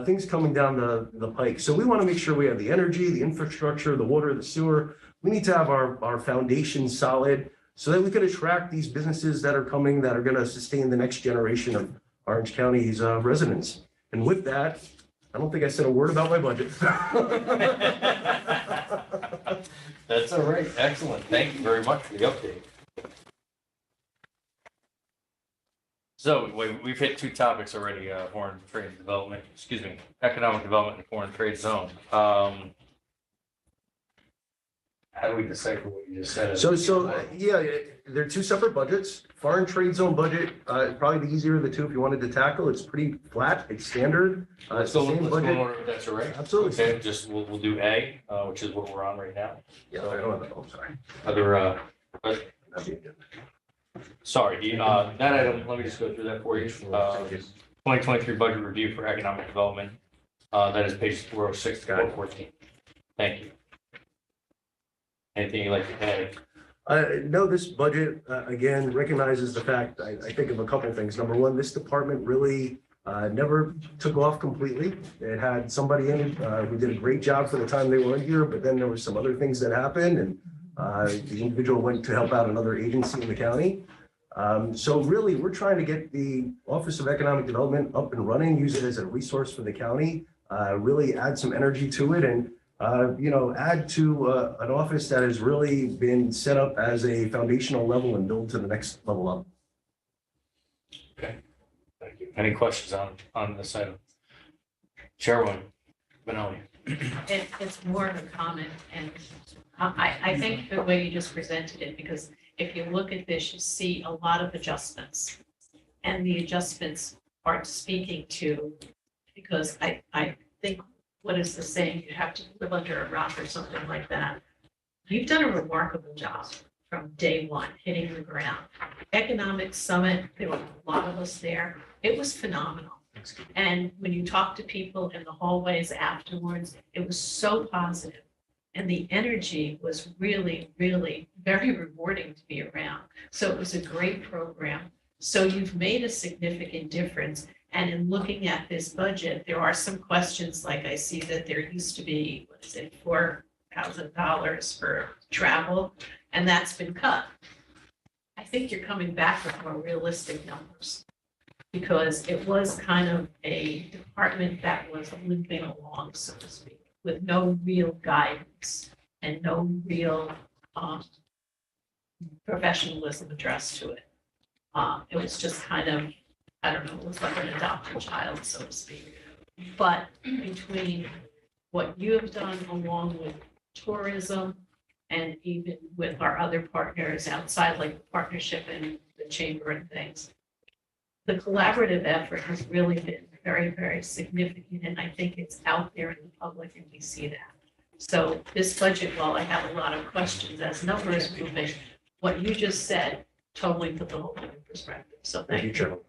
things coming down the pike. So we want to make sure we have the energy, the infrastructure, the water, the sewer. We need to have our foundation solid, so that we can attract these businesses that are coming, that are going to sustain the next generation of Orange County's residents. And with that, I don't think I said a word about my budget. That's all right. Excellent. Thank you very much for the update. So we've hit two topics already, foreign trade development, economic development and foreign trade zone. How do we decipher what you just said? Yeah, they're two separate budgets. Foreign trade zone budget, probably the easier of the two if you wanted to tackle. It's pretty flat, it's standard. It's the same budget. That's all right. Absolutely. Okay, just we'll do A, which is what we're on right now. Yeah, I don't know, I'm sorry. Other, sorry, that item, let me just go through that for you. 2023 budget review for economic development. That is page 406 to 414. Thank you. Anything you'd like to add? No, this budget, again, recognizes the fact, I think of a couple of things. Number one, this department really never took off completely. It had somebody in it who did a great job for the time they were in here, but then there were some other things that happened, and the individual went to help out another agency in the county. So really, we're trying to get the Office of Economic Development up and running, use it as a resource for the county, really add some energy to it, and add to an office that has really been set up as a foundational level and build to the next level up. Okay, thank you. Any questions on this item? Chairwoman Benelli. It's more of a comment, and I think the way you just presented it, because if you look at this, you see a lot of adjustments, and the adjustments aren't speaking to, because I think, what is the saying? You have to live under a rock or something like that. You've done a remarkable job from day one, hitting the ground. Economic Summit, there were a lot of us there. It was phenomenal. And when you talk to people in the hallways afterwards, it was so positive. And the energy was really, really very rewarding to be around. So it was a great program. So you've made a significant difference. And in looking at this budget, there are some questions, like I see that there used to be, $4,000 for travel, and that's been cut. I think you're coming back with more realistic numbers, because it was kind of a department that was limping along, so to speak, with no real guidance and no real professionalism addressed to it. It was just kind of, I don't know, it was like an adopted child, so to speak. But between what you have done along with tourism and even with our other partners outside, like the partnership and the chamber and things, the collaborative effort has really been very, very significant. And I think it's out there in the public, and we see that. So this budget, while I have a lot of questions as numbers moving, what you just said totally put the whole thing in perspective. So thank you. Chairman.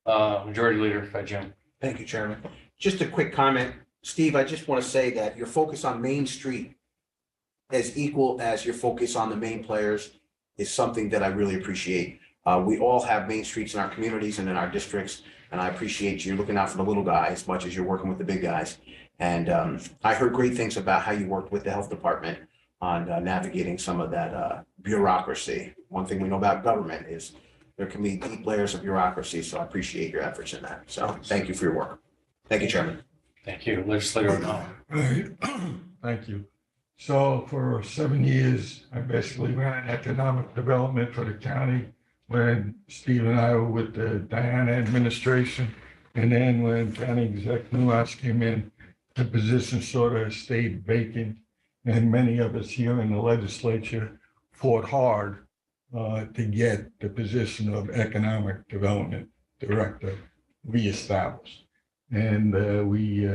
Majority Leader, Jim. Thank you, Chairman. Just a quick comment. Steve, I just want to say that your focus on Main Street as equal as your focus on the main players is something that I really appreciate. We all have main streets in our communities and in our districts, and I appreciate you looking out for the little guy as much as you're working with the big guys. And I heard great things about how you worked with the health department on navigating some of that bureaucracy. One thing we know about government is there can be deep layers of bureaucracy, so I appreciate your efforts in that. So thank you for your work. Thank you, Chairman. Thank you. Legislator O'Donnell. Thank you. So for 7 years, I basically ran economic development for the county when Steve and I were with the Diana administration. And then when County Exec Nuance came in, the position sort of stayed vacant. And many of us here in the legislature fought hard to get the position of Economic Development Director reestablished. And we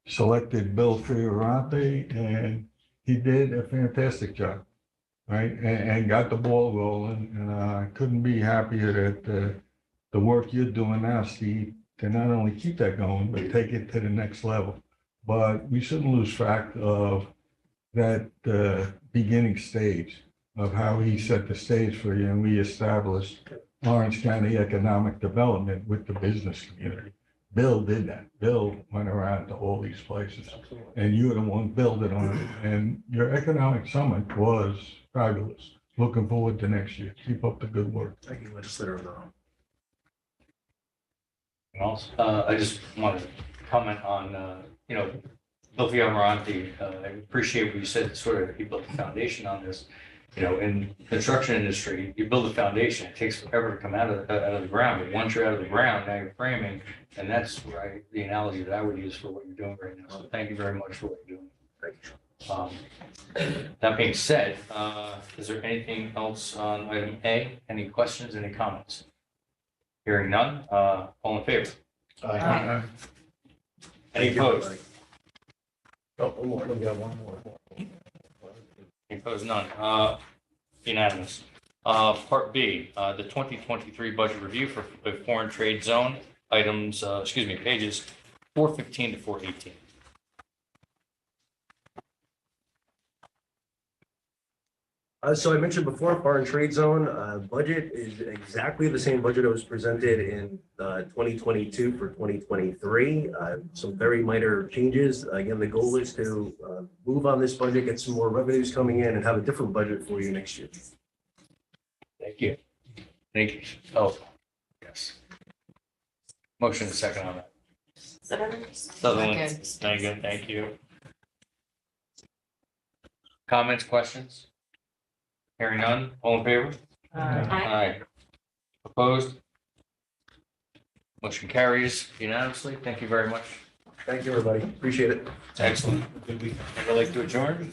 selected Bill Fiorante, and he did a fantastic job, right? And got the ball rolling. And I couldn't be happier that the work you're doing now, Steve, to not only keep that going, but take it to the next level. But we shouldn't lose track of that beginning stage of how he set the stage for you and we established Orange County Economic Development with the business community. Bill did that. Bill went around to all these places and you were the one building on it. And your economic summit was fabulous. Looking forward to next year. Keep up the good work. Thank you, Legislator O'Donnell. I just wanted to comment on, Bill Fiorante. I appreciate what you said, sort of, he built the foundation on this. In the construction industry, you build a foundation, it takes forever to come out of the ground. But once you're out of the ground, now you're framing, and that's right, the analogy that I would use for what you're doing right now. So thank you very much for what you're doing. That being said, is there anything else on item A? Any questions, any comments? Hearing none, all in favor? Aye. Any opposed? Oh, one more. We got one more. Any opposed? None. Unanimous. Part B, the 2023 budget review for the foreign trade zone items, pages 415 to 418. So I mentioned before, foreign trade zone budget is exactly the same budget that was presented in 2022 for 2023. Some very minor changes. Again, the goal is to move on this budget, get some more revenues coming in, and have a different budget for you next year. Thank you. Thank you. Oh, yes. Motion is second on that. Sutherland. Very good. Thank you. Comments, questions? Hearing none, all in favor? Aye. Opposed? Motion carries unanimously. Thank you very much. Thank you, everybody. Appreciate it. Excellent. Would like to adjourn?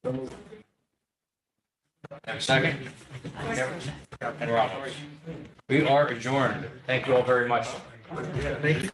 Have a second? And Ronald. We are adjourned. Thank you all very much. Thank you.